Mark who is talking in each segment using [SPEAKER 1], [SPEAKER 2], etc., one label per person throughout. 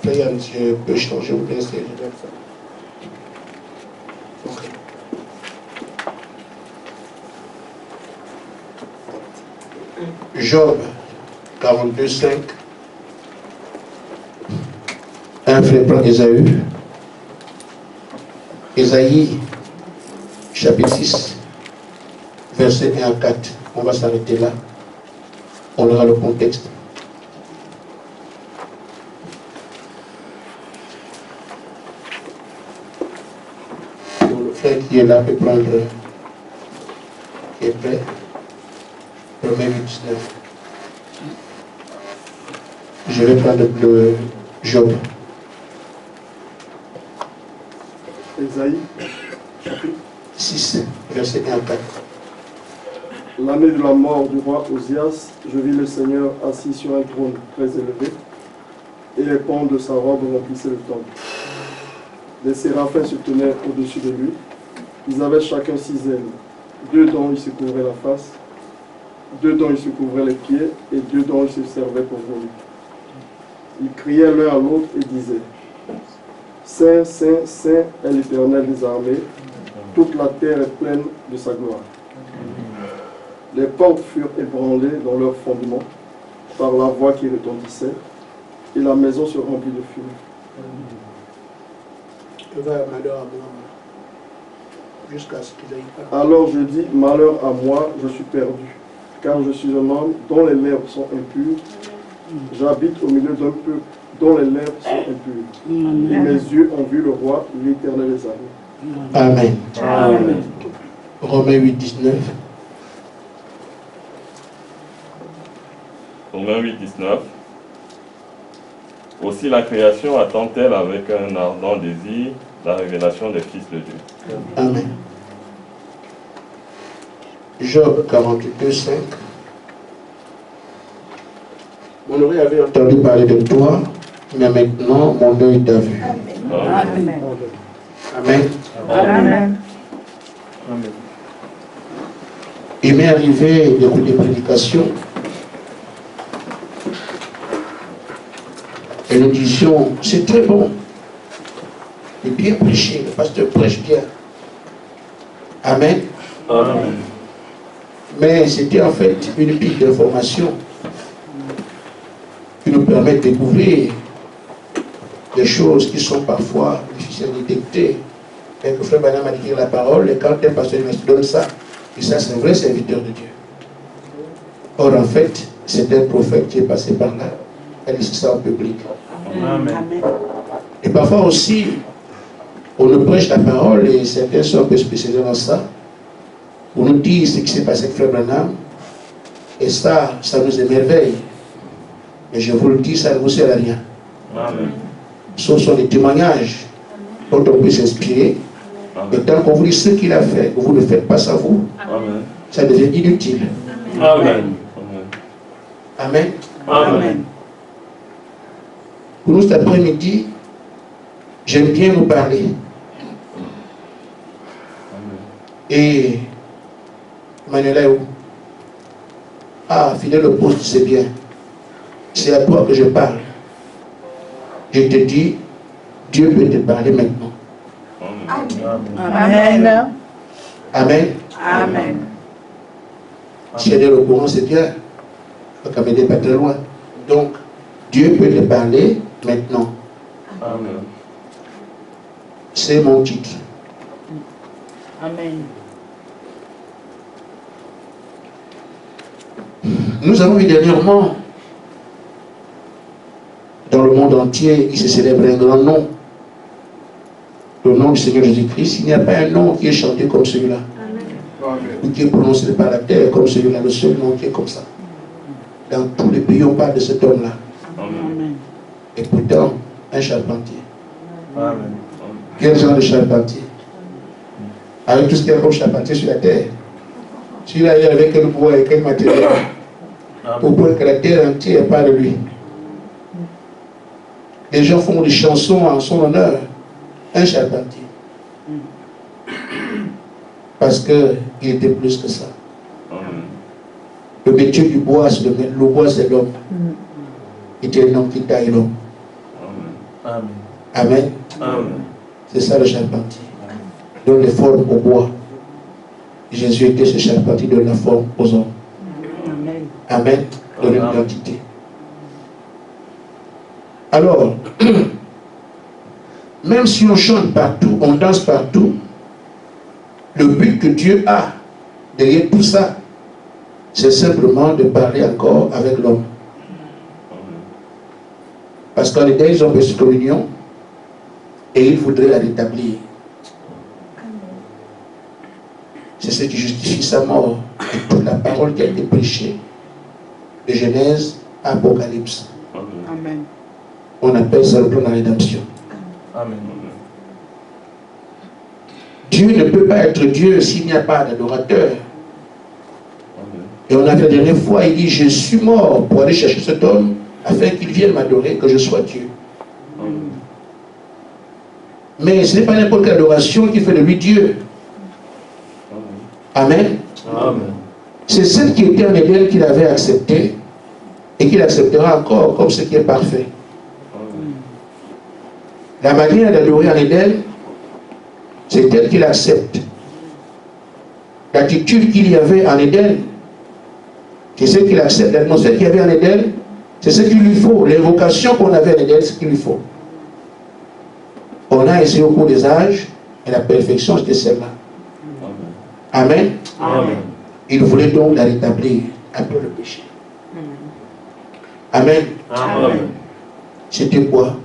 [SPEAKER 1] Là, Yann, je peux changer ou bien c'est je dois le faire. Ok. Job 42, 5. Un frère prend Ésaü. Ésaïe, chapitre 6, verset 1 à 4. On va s'arrêter là. On aura le contexte. Donc, le frère qui est là peut prendre, qui est prêt. Romains 8, 19. Je vais prendre le Job.
[SPEAKER 2] Ésaïe, chapitre
[SPEAKER 1] 6, verset 1 à 4.
[SPEAKER 2] L'année de la mort du roi Osias, je vis le Seigneur assis sur un trône très élevé, et les pans de sa robe remplissaient le temple. Les séraphins se tenaient au-dessus de lui. Ils avaient chacun 6 ailes. 2 dont ils se couvraient la face, 2 dont ils se couvraient les pieds, et 2 dont ils se servaient pour voler. Ils criaient l'un à l'autre et disaient: Saint, Saint, Saint est l'Éternel des armées, toute la terre est pleine de sa gloire. Les portes furent ébranlées dans leur fondement par la voix qui retentissait, et la maison se remplit de fumée.
[SPEAKER 1] Malheur à moi, jusqu'à ce qu'il aille pas.
[SPEAKER 2] Alors je dis: malheur à moi, je suis perdu, car je suis un homme dont les lèvres sont impures. J'habite au milieu d'un peuple dont les lèvres sont impures. Et mes yeux ont vu le roi, l'Éternel des armées.
[SPEAKER 1] Amen.
[SPEAKER 2] Amen.
[SPEAKER 1] Romains 8, 19.
[SPEAKER 3] Romains 8, 19. Aussi la création attend-elle avec un ardent désir la révélation des fils de Dieu.
[SPEAKER 1] Amen. Job 42, 5. Mon oreille avait entendu parler de toi, mais maintenant mon œil t'a vu.
[SPEAKER 3] Amen.
[SPEAKER 1] Amen.
[SPEAKER 4] Amen.
[SPEAKER 2] Amen.
[SPEAKER 1] Il m'est arrivé d'écouter des prédications. Et nous disions, c'est très bon. Et bien prêché, le pasteur prêche bien. Amen.
[SPEAKER 3] Amen.
[SPEAKER 1] Mais c'était en fait une pile d'informations qui nous permet de découvrir des choses qui sont parfois difficiles à détecter. Et que Frère Branham a dit la parole, et quand un pasteur me donne ça, et ça c'est un vrai serviteur de Dieu. Or en fait, c'est un prophète qui est passé par là. Elle dit ça en public.
[SPEAKER 4] Amen.
[SPEAKER 1] Et parfois aussi, on nous prêche la parole et certains sont un peu spécialisés dans ça. On nous dit ce qui s'est passé avec Frère Branham. Et ça nous émerveille. Et je vous le dis, ça ne vous sert à rien.
[SPEAKER 3] Amen.
[SPEAKER 1] Ce sont des témoignages dont on peut s'inspirer. Et tant qu'on vous dit ce qu'il a fait, que vous ne faites pas ça vous,
[SPEAKER 3] Amen.
[SPEAKER 1] ça devient inutile.
[SPEAKER 3] Amen.
[SPEAKER 1] Amen.
[SPEAKER 3] Amen.
[SPEAKER 1] Pour nous cet après-midi, j'aime bien vous parler. Et Manuela est où? Ah, fidèle au poste, c'est bien. C'est à toi que je parle. Je te dis, Dieu peut te parler maintenant.
[SPEAKER 4] Amen.
[SPEAKER 1] Amen.
[SPEAKER 4] Amen.
[SPEAKER 1] Si elle est au courant, c'est bien. Il faut qu'elle m'aide pas très loin. Donc, Dieu peut te parler maintenant.
[SPEAKER 3] Amen.
[SPEAKER 1] C'est mon titre.
[SPEAKER 4] Amen.
[SPEAKER 1] Nous avons vu dernièrement, dans le monde entier, il se célèbre un grand nom. Le nom du Seigneur Jésus-Christ. Il n'y a pas un nom qui est chanté comme celui-là. Ou qui est prononcé par la terre comme celui-là. Le seul nom qui est comme ça. Dans tous les pays, on parle de cet homme-là.
[SPEAKER 4] Amen.
[SPEAKER 1] Et pourtant, un charpentier.
[SPEAKER 2] Amen.
[SPEAKER 1] Quel genre de charpentier? Avec tout ce qu'il y a comme charpentier sur la terre. Celui-là, il avait quel bois et quel matériel? Au point que la terre entière parle de lui. Les gens font des chansons en son honneur. Un charpentier. Parce qu'il était plus que ça. Le métier du bois, c'est le bois, c'est l'homme. Il était un homme qui taille l'homme.
[SPEAKER 3] Amen.
[SPEAKER 1] Amen.
[SPEAKER 3] Amen.
[SPEAKER 1] C'est ça le charpentier. Donne les formes au bois. Jésus était ce charpentier, donne la forme aux hommes.
[SPEAKER 4] Amen.
[SPEAKER 1] Amen. Donne une identité. Alors, même si on chante partout, on danse partout, le but que Dieu a derrière tout ça, c'est simplement de parler encore avec l'homme. Parce qu'en Éden, ils ont reçu communion et il faudrait la rétablir. C'est ce qui justifie sa mort et toute la parole qui a été prêchée de Genèse à Apocalypse.
[SPEAKER 4] Amen.
[SPEAKER 1] On appelle ça le plan de la rédemption.
[SPEAKER 3] Amen.
[SPEAKER 1] Dieu ne peut pas être Dieu s'il n'y a pas d'adorateur. Et on a vu la dernière fois, il dit, je suis mort pour aller chercher cet homme afin qu'il vienne m'adorer, que je sois Dieu. Mais ce n'est pas n'importe quelle adoration qui fait de lui Dieu. Amen.
[SPEAKER 3] Amen.
[SPEAKER 1] C'est celle qui était en Éden qu'il avait acceptée et qu'il acceptera encore comme ce qui est parfait. La manière d'adorer en Éden, c'est telle qu'il accepte. L'attitude qu'il y avait en Éden, c'est ce qu'il accepte. L'atmosphère qu'il y avait en Éden, c'est ce qu'il lui faut. L'invocation qu'on avait en Éden, c'est ce qu'il lui faut. On a essayé au cours des âges, et la perfection, c'était celle-là. Amen.
[SPEAKER 3] Amen.
[SPEAKER 1] Il voulait donc la rétablir après le péché. Amen.
[SPEAKER 3] Amen.
[SPEAKER 1] C'était quoi?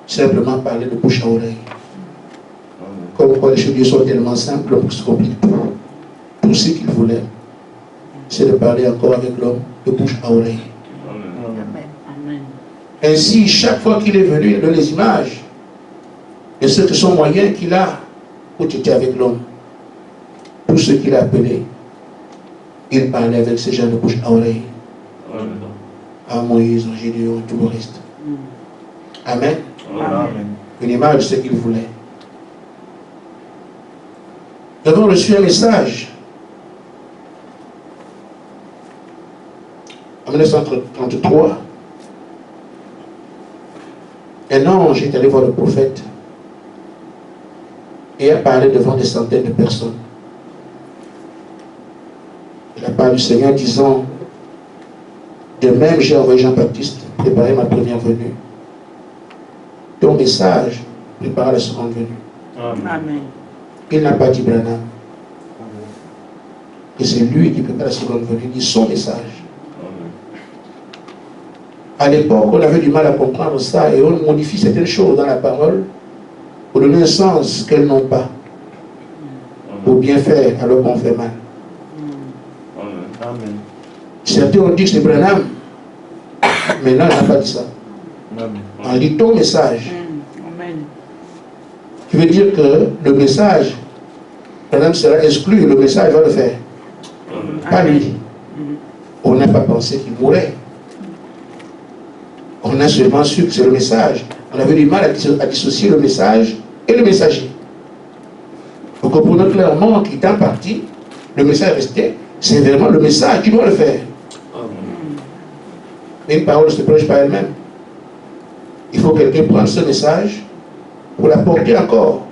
[SPEAKER 1] Simplement parler de bouche à oreille. Comme quoi les choses de Dieu sont tellement simples, l'homme se complique tout. Tout ce qu'il voulait, c'est de parler encore avec l'homme de bouche à oreille.
[SPEAKER 4] Amen.
[SPEAKER 1] Ainsi, chaque fois qu'il est venu, il donne les images de ce que son moyen qu'il a pour traiter avec l'homme. Tout ce qu'il a appelé, il parlait avec ces gens de bouche à oreille. À Moïse, à Gédéon, tout le reste. Amen.
[SPEAKER 3] Amen.
[SPEAKER 1] Une image de ce qu'il voulait. Nous avons reçu un message en 1933. Un ange est allé voir le prophète et a parlé devant des centaines de personnes. Il a parlé du Seigneur disant, de même j'ai envoyé Jean-Baptiste préparer ma première venue. Ton message prépara la seconde venue.
[SPEAKER 4] Amen.
[SPEAKER 1] Il n'a pas dit Branham. Et c'est lui qui prépare la seconde venue. Il dit son message. À l'époque, on avait du mal à comprendre ça et on modifie certaines choses dans la parole pour donner un sens qu'elles n'ont pas. Pour bien faire alors qu'on fait mal.
[SPEAKER 3] Amen.
[SPEAKER 1] Certains ont dit que c'est Branham. Mais là, on n'a pas dit ça. On dit ton message.
[SPEAKER 4] Amen.
[SPEAKER 1] Qui veut dire que le message, Branham sera exclu, le message va le faire. Pas lui. On n'a pas pensé qu'il mourrait. On a seulement su que c'est le message. On avait du mal à dissocier le message et le messager. Vous comprenez clairement qu'étant parti, le message restait. C'est vraiment le message qui doit le faire. Mais une parole ne se prêche pas elle-même. Il faut que quelqu'un prenne ce message pour la porter encore.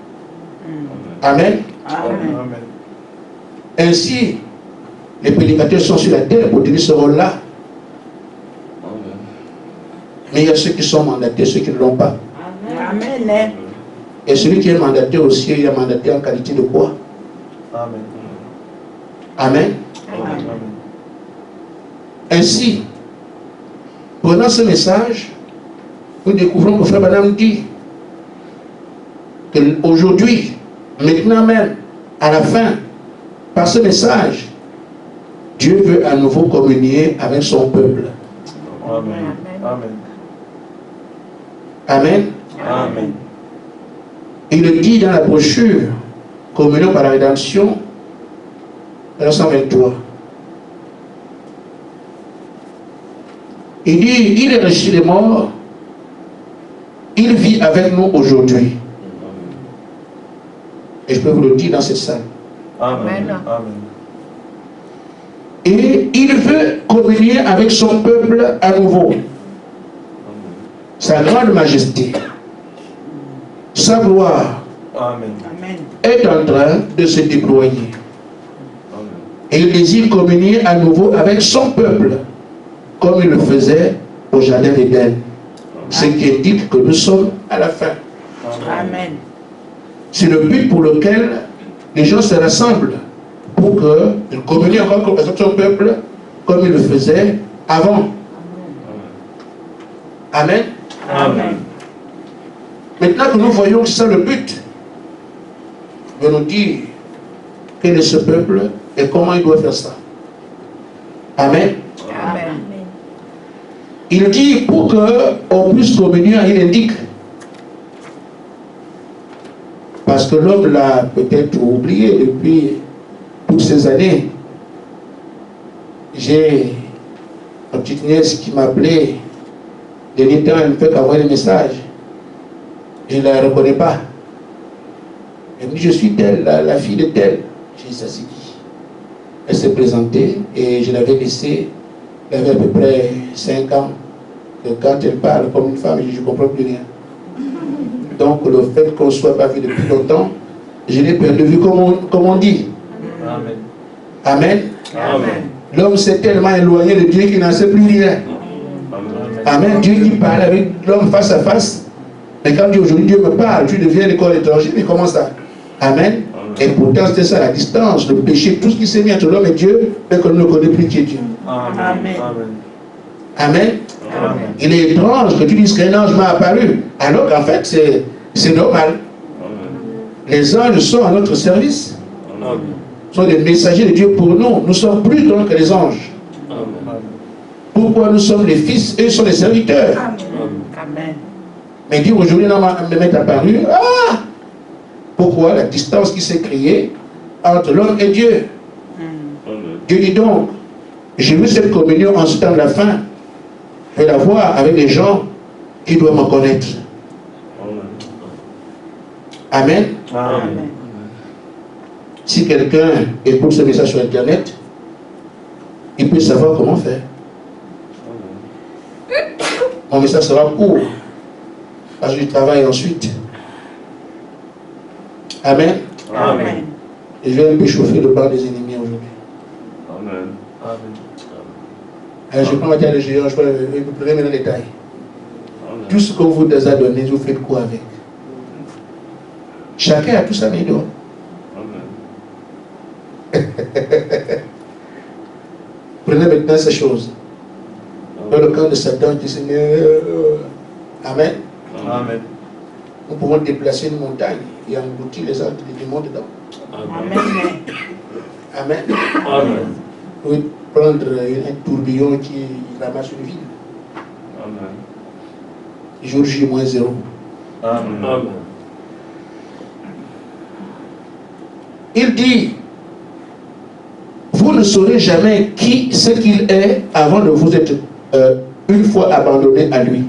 [SPEAKER 1] Amen.
[SPEAKER 4] Amen.
[SPEAKER 1] Ainsi, les prédicateurs sont sur la terre pour tenir ce rôle-là. Mais il y a ceux qui sont mandatés, ceux qui ne l'ont pas.
[SPEAKER 4] Amen.
[SPEAKER 1] Et celui qui est mandaté aussi, il est mandaté en qualité de quoi?
[SPEAKER 3] Amen.
[SPEAKER 1] Amen. Ainsi, prenant ce message, nous découvrons que Frère Branham dit qu'aujourd'hui, maintenant même, à la fin, par ce message, Dieu veut à nouveau communier avec son peuple.
[SPEAKER 3] Amen. Amen.
[SPEAKER 1] Amen.
[SPEAKER 3] Amen.
[SPEAKER 1] Il le dit dans la brochure Communion par la rédemption, 1923. Il dit, il est ressuscité des morts, il vit avec nous aujourd'hui. Et je peux vous le dire dans cette salle.
[SPEAKER 3] Amen. Amen.
[SPEAKER 1] Et il veut communier avec son peuple à nouveau. sa grande majesté, sa gloire
[SPEAKER 5] Amen.
[SPEAKER 4] Amen.
[SPEAKER 1] est en train de se déployer.
[SPEAKER 3] Amen.
[SPEAKER 1] Et il désire communier à nouveau avec son peuple, comme il le faisait au jardin d'Éden. Ce qui indique que nous sommes à la fin.
[SPEAKER 4] Amen.
[SPEAKER 1] C'est le but pour lequel les gens se rassemblent, pour qu'ils communient encore avec son peuple, comme il le faisait avant. Amen.
[SPEAKER 4] Amen.
[SPEAKER 1] Maintenant que nous voyons que c'est le but, de nous dire quel est ce peuple et comment il doit faire ça. Amen.
[SPEAKER 4] Amen.
[SPEAKER 1] Il dit pour qu'on puisse communier, il indique. Parce que l'homme l'a peut-être oublié depuis toutes ces années. J'ai ma petite nièce qui m'appelait de l'état, elle ne peut qu'envoyer des messages. Je ne la reconnais pas. Elle me dit, je suis telle, la fille de telle. J'ai dit, ça c'est qui? Elle s'est présentée et je l'avais laissée. Elle avait à peu près 5 ans. Et quand elle parle comme une femme, je ne comprends plus rien. Donc le fait qu'on ne soit pas vu depuis longtemps, je l'ai perdu de vue comme on dit.
[SPEAKER 5] Amen.
[SPEAKER 1] Amen.
[SPEAKER 5] Amen.
[SPEAKER 1] L'homme s'est tellement éloigné de Dieu qu'il n'en sait plus rien. Amen. Dieu qui parle avec l'homme face à face. Mais quand aujourd'hui Dieu me parle, tu deviens l'école étranger, mais comment ça? Amen. Et pourtant c'était ça la distance, le péché, tout ce qui s'est mis entre l'homme et Dieu, mais qu'on ne connaît plus qui est Dieu.
[SPEAKER 5] Amen.
[SPEAKER 4] Amen.
[SPEAKER 1] Amen.
[SPEAKER 5] Amen.
[SPEAKER 1] Il est étrange que tu dises qu'un ange m'a apparu, alors qu'en fait c'est normal. Les anges sont à notre service.
[SPEAKER 5] Amen.
[SPEAKER 1] Sont des messagers de Dieu pour nous. Nous sommes plus grands que les anges.
[SPEAKER 5] Amen.
[SPEAKER 1] Pourquoi nous sommes les fils, eux sont les serviteurs.
[SPEAKER 4] Amen.
[SPEAKER 1] Mais Dieu aujourd'hui m'est apparu. Ah! Pourquoi la distance qui s'est créée entre l'homme et Dieu? Dieu dit donc, j'ai vu cette communion en ce temps de la fin. Je vais la voir avec les gens qui doivent me connaître. Amen.
[SPEAKER 5] Amen.
[SPEAKER 1] Si quelqu'un écoute ce message sur Internet, il peut savoir comment faire. Mon message sera court, parce que je travaille ensuite. Amen.
[SPEAKER 5] Amen.
[SPEAKER 1] Et je vais un peu chauffer le banc des ennemis aujourd'hui.
[SPEAKER 3] Amen.
[SPEAKER 1] Alors, je prends ma taille de géant, je vais vous donner maintenant les détails. Tout ce qu'on vous a donné, vous faites quoi avec? Chacun a tout ça mis dehors. Prenez maintenant ces choses. Dans le camp de Satan, qui Seigneur. Amen.
[SPEAKER 5] Amen.
[SPEAKER 1] Nous pouvons déplacer une montagne et engloutir les arbres du monde dedans.
[SPEAKER 4] Amen.
[SPEAKER 1] Amen.
[SPEAKER 5] Amen.
[SPEAKER 1] Vous pouvez prendre un tourbillon qui ramasse une ville.
[SPEAKER 3] Amen.
[SPEAKER 1] Jour J-0.
[SPEAKER 5] Amen.
[SPEAKER 1] Il dit, vous ne saurez jamais qui ce qu'il est avant de vous être une fois abandonné à lui.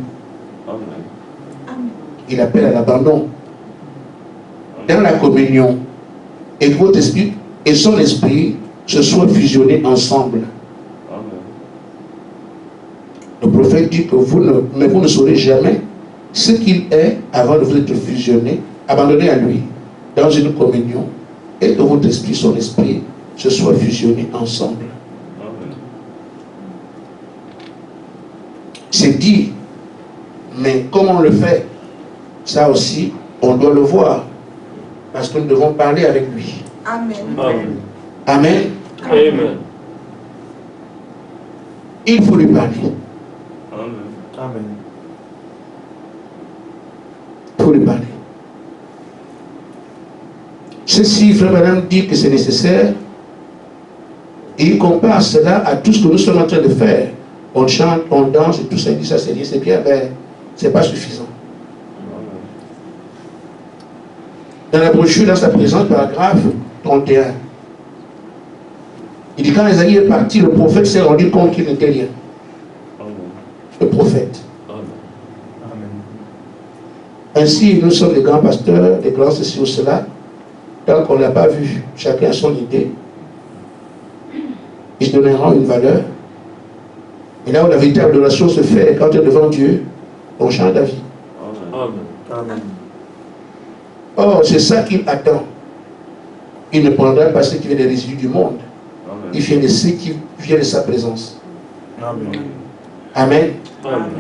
[SPEAKER 1] Il appelle à l'abandon. Dans la communion, et que votre esprit et son esprit se soient fusionnés ensemble. Le prophète dit que vous ne saurez jamais ce qu'il est avant de vous être fusionné, abandonné à lui, dans une communion, et que votre esprit, son esprit, se soient fusionnés ensemble. C'est dit, mais comment on le fait? Ça aussi, on doit le voir, parce que nous devons parler avec lui.
[SPEAKER 6] Amen.
[SPEAKER 1] Amen.
[SPEAKER 5] Amen.
[SPEAKER 1] Il faut lui parler.
[SPEAKER 5] Amen.
[SPEAKER 1] Il faut lui parler. Ceci, frère Madame dit que c'est nécessaire, et il compare cela à tout ce que nous sommes en train de faire. On chante, on danse, et tout ça, il dit ça c'est bien, mais ce n'est pas suffisant. Dans la brochure, dans sa présence, paragraphe 31, il dit quand Esaïe est parti, le prophète s'est rendu compte qu'il n'était rien. Le prophète. Ainsi, nous sommes des grands pasteurs, des grands ceci ou cela, tant qu'on ne l'a pas vu, chacun a son idée. Ils se donneront une valeur. Et là où la véritable adoration se fait, quand on est devant Dieu, on change d'avis.
[SPEAKER 5] Amen. Amen.
[SPEAKER 1] Or, c'est ça qu'il attend. Il ne prendra pas ce qui vient des résidus du monde.
[SPEAKER 3] Amen.
[SPEAKER 1] Il vient de ce qui vient de sa présence.
[SPEAKER 5] Amen.
[SPEAKER 1] Amen.
[SPEAKER 5] Amen.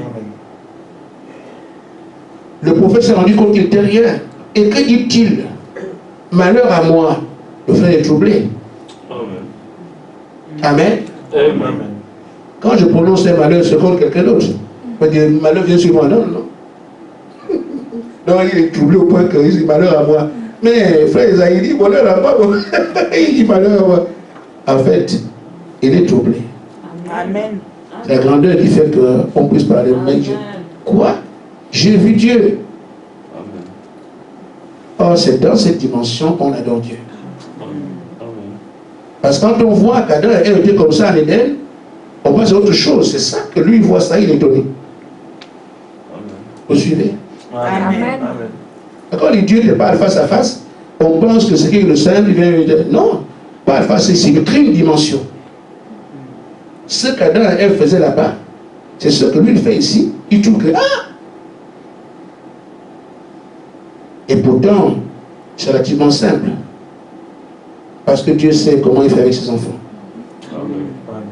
[SPEAKER 1] Le prophète s'est rendu compte qu'il n'était rien. Et que dit-il? Malheur à moi, le frère est troublé.
[SPEAKER 3] Amen.
[SPEAKER 1] Amen.
[SPEAKER 5] Amen.
[SPEAKER 1] Quand je prononce un malheur, c'est contre quelqu'un d'autre. On va dire, malheur vient sur moi. Non, non. Non, il est troublé au point qu'il dit malheur à moi. Mais frère Isaïe dit malheur à moi. Il dit malheur à moi. En fait, il est troublé.
[SPEAKER 4] Amen.
[SPEAKER 1] C'est la grandeur qui fait qu'on puisse parler. Mais quoi? J'ai vu Dieu.
[SPEAKER 3] Amen.
[SPEAKER 1] Or, c'est dans cette dimension qu'on adore Dieu.
[SPEAKER 3] Amen.
[SPEAKER 1] Parce que quand on voit qu'Adam était comme ça en Éden, on passe à autre chose. C'est ça que lui il voit ça, il est étonné.
[SPEAKER 3] Amen.
[SPEAKER 1] Vous suivez?
[SPEAKER 4] Amen.
[SPEAKER 1] Quand on dit Dieu ne parle face à face, on pense que c'est le Saint qui vient lui dire. Non, pas face, c'est une crime dimension. Ce qu'Adam et Ève faisaient là-bas, c'est ce que lui il fait ici. Il trouve que Et pourtant, c'est relativement simple. Parce que Dieu sait comment il fait avec ses enfants.
[SPEAKER 3] Amen.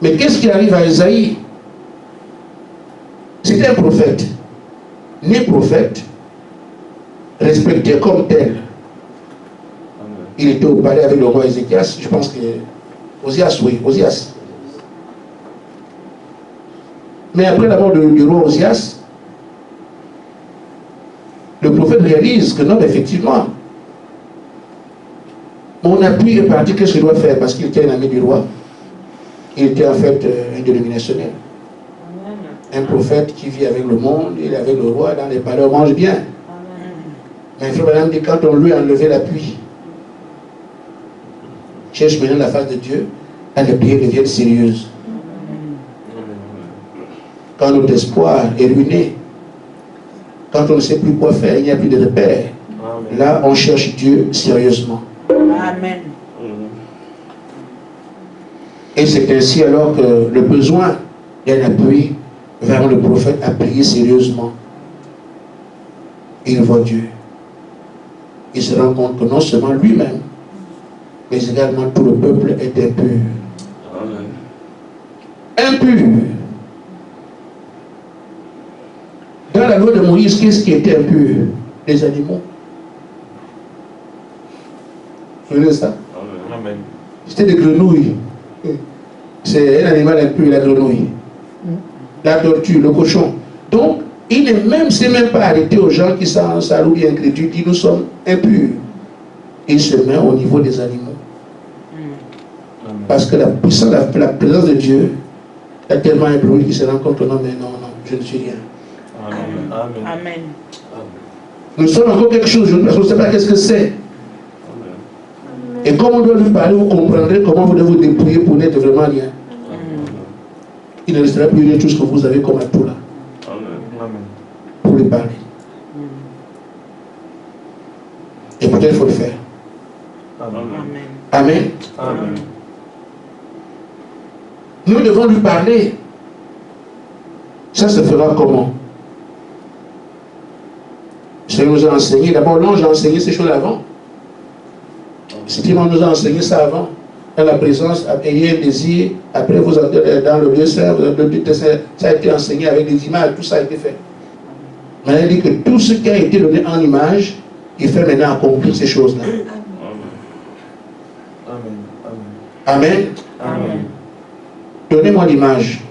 [SPEAKER 1] Mais qu'est-ce qui arrive à Isaïe? C'était un prophète. Né prophète, respecté comme tel.
[SPEAKER 3] Amen.
[SPEAKER 1] Il était au palais avec le roi Ézéchias, je pense que Osias, oui, Osias. Mais après la mort du roi Osias, le prophète réalise que non, effectivement, mon appui est parti, qu'est-ce qu'il doit faire? Parce qu'il était un ami du roi. Il était en fait un dénominationnel. Un prophète qui vit avec le monde, il est avec le roi, dans les palais, on mange bien. Mais frère Madame dit, quand on lui a enlevé l'appui, cherche maintenant la face de Dieu, là les prières deviennent sérieuses. Quand notre espoir est ruiné, quand on ne sait plus quoi faire, il n'y a plus de repères. Là, on cherche Dieu sérieusement.
[SPEAKER 4] Amen.
[SPEAKER 1] Et c'est ainsi alors que le besoin d'un appui vers le prophète a prié sérieusement. Il voit Dieu. Il se rend compte que non seulement lui-même, mais également tout le peuple est impur.
[SPEAKER 3] Amen.
[SPEAKER 1] Impur. Dans la loi de Moïse, qu'est-ce qui était impur? Les animaux. Vous voyez ça?
[SPEAKER 5] Amen.
[SPEAKER 1] C'était des grenouilles. C'est un animal impur, la grenouille. La tortue, le cochon. Donc, il ne s'est même pas arrêté aux gens qui sont salauds et incrédules, il dit nous sommes impurs. Il se met au niveau des animaux. Parce que la puissance, la présence de Dieu est tellement ébloui qu'il se rend compte non, mais non, non, je ne suis rien.
[SPEAKER 5] Amen.
[SPEAKER 4] Amen.
[SPEAKER 1] Nous sommes encore quelque chose, je ne sais pas qu'est-ce que c'est. Et comme on doit lui parler, vous comprendrez comment vous devez vous dépouiller pour n'être vraiment rien. Il ne restera plus rien tout ce que vous avez comme atout là.
[SPEAKER 3] Amen.
[SPEAKER 1] Pour lui parler. Et peut-être il faut le faire.
[SPEAKER 5] Amen.
[SPEAKER 1] Amen.
[SPEAKER 5] Amen.
[SPEAKER 1] Nous devons lui parler. Ça se fera comment? Le Seigneur nous a enseigné. D'abord, l'ange a enseigné ces choses avant. Effectivement, nous a enseigné ça avant. Dans la présence, ayez un désir. Après, vous entrez dans le lieu saint, vous entrez le saint. Ça a été enseigné avec des images, tout ça a été fait. Maintenant, il dit que tout ce qui a été donné en image, il fait maintenant accomplir ces choses-là.
[SPEAKER 5] Amen.
[SPEAKER 1] Amen.
[SPEAKER 5] Amen.
[SPEAKER 1] Donnez-moi l'image.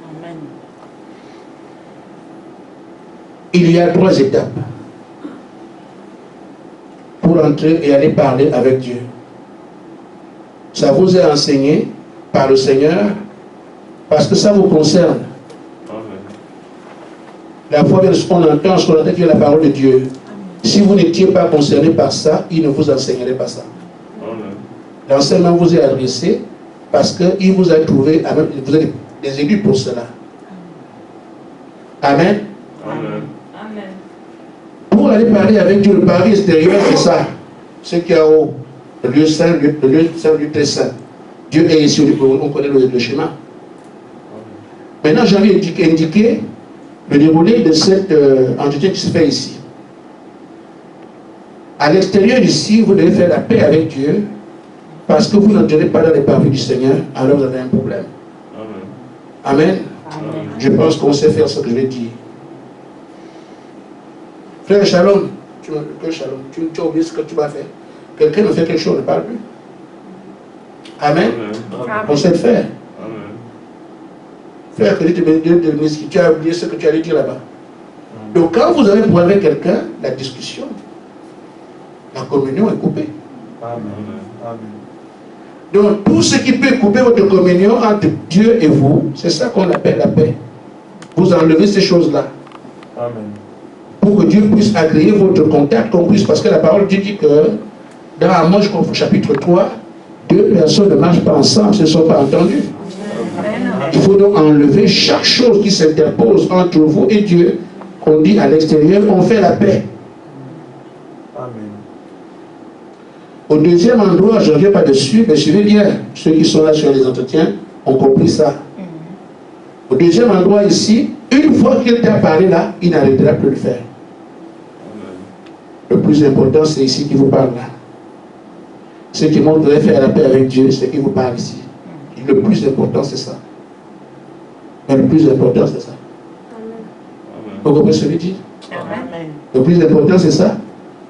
[SPEAKER 4] Amen.
[SPEAKER 1] Il y a 3 étapes pour entrer et aller parler avec Dieu. Ça vous est enseigné par le Seigneur parce que ça vous concerne. La fois qu'on entend, ce qu'on entend, qui est la parole de Dieu. Si vous n'étiez pas concerné par ça, il ne vous enseignerait pas ça. L'enseignement vous est adressé parce qu'il vous a trouvé, vous avez des élus pour cela. Amen.
[SPEAKER 3] Amen.
[SPEAKER 1] Pour aller parler avec Dieu, le pari extérieur, c'est ça. Ce qui est en haut, le lieu saint, le lieu très saint. Dieu est ici, on connaît le schéma. Maintenant, j'ai envie d'indiquer le déroulé de cet entretien qui se fait ici. À l'extérieur d'ici, vous devez faire la paix avec Dieu, parce que vous n'entrez pas dans les parvis du Seigneur, alors vous avez un problème. Amen.
[SPEAKER 4] Amen.
[SPEAKER 1] Je pense qu'on sait faire ce que je vais dire. Frère Shalom, tu as oublié ce que tu vas faire. Quelqu'un me fait quelque chose, ne parle plus. Amen. On sait le faire. Frère, que Dieu te bénisse, tu as oublié ce que tu allais dire là-bas. Donc quand vous avez un problème avec quelqu'un, la discussion, la communion est coupée.
[SPEAKER 5] Amen.
[SPEAKER 1] Donc tout ce qui peut couper votre communion entre Dieu et vous, c'est ça qu'on appelle la paix. Vous enlevez ces choses-là.
[SPEAKER 5] Amen.
[SPEAKER 1] Pour que Dieu puisse agréer votre contact, qu'on puisse, parce que la parole de Dieu dit que dans Amos chapitre 3, deux personnes ne marchent pas ensemble, ne sont pas entendues. Il faut donc enlever chaque chose qui s'interpose entre vous et Dieu. On dit à l'extérieur, on fait la paix.
[SPEAKER 5] Amen.
[SPEAKER 1] Au deuxième endroit, je ne reviens pas dessus, mais suivez bien. Ceux qui sont là sur les entretiens ont compris ça. Au deuxième endroit ici, une fois qu'il t'a parlé là, il n'arrêtera plus de le faire. Le plus important, c'est ici qui vous parle là. Ce qui montre de faire la paix avec Dieu, c'est qui vous parle ici. Et le plus important, c'est ça. Mais le plus important, c'est ça. Vous comprenez ce que je dis?
[SPEAKER 4] Amen.
[SPEAKER 1] Le plus important, c'est ça.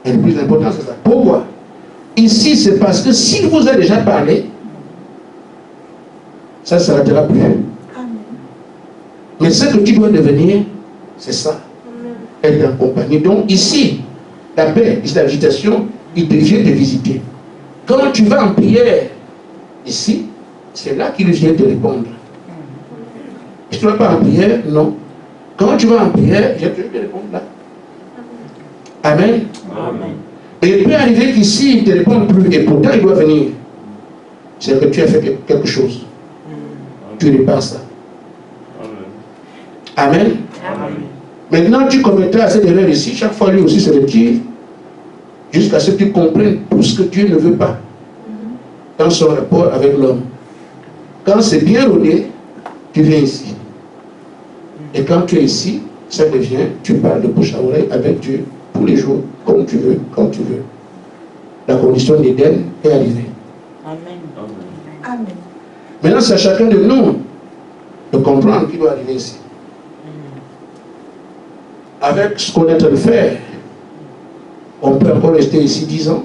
[SPEAKER 1] Et le plus important, c'est ça. Pourquoi? Ici, c'est parce que s'il vous a déjà parlé, ça ne s'arrêtera plus. Mais ce que tu dois devenir, c'est ça. Être en compagnie. Donc ici, la paix, ici l'agitation, il vient te visiter. Quand tu vas en prière, ici, c'est là qu'il vient te répondre. Si tu ne vas pas en prière, non. Quand tu vas en prière, je vais te répondre là. Amen.
[SPEAKER 4] Amen.
[SPEAKER 1] Et il peut arriver qu'ici, il ne te réponde plus, et pourtant il doit venir. C'est que tu as fait quelque chose. Tu répares ça. Amen.
[SPEAKER 4] Amen.
[SPEAKER 1] Maintenant, tu commettras cette erreur ici, chaque fois lui aussi se retire, jusqu'à ce que tu comprennes tout ce que Dieu ne veut pas dans son rapport avec l'homme. Quand c'est bien rodé, tu viens ici. Et quand tu es ici, ça devient, tu parles de bouche à oreille avec Dieu tous les jours, comme tu veux, quand tu veux. La condition d'Éden est arrivée.
[SPEAKER 4] Amen.
[SPEAKER 6] Amen.
[SPEAKER 1] Maintenant, c'est à chacun de nous de comprendre qu'il doit arriver ici. Avec ce qu'on est en train de faire, on peut encore rester ici 10 ans,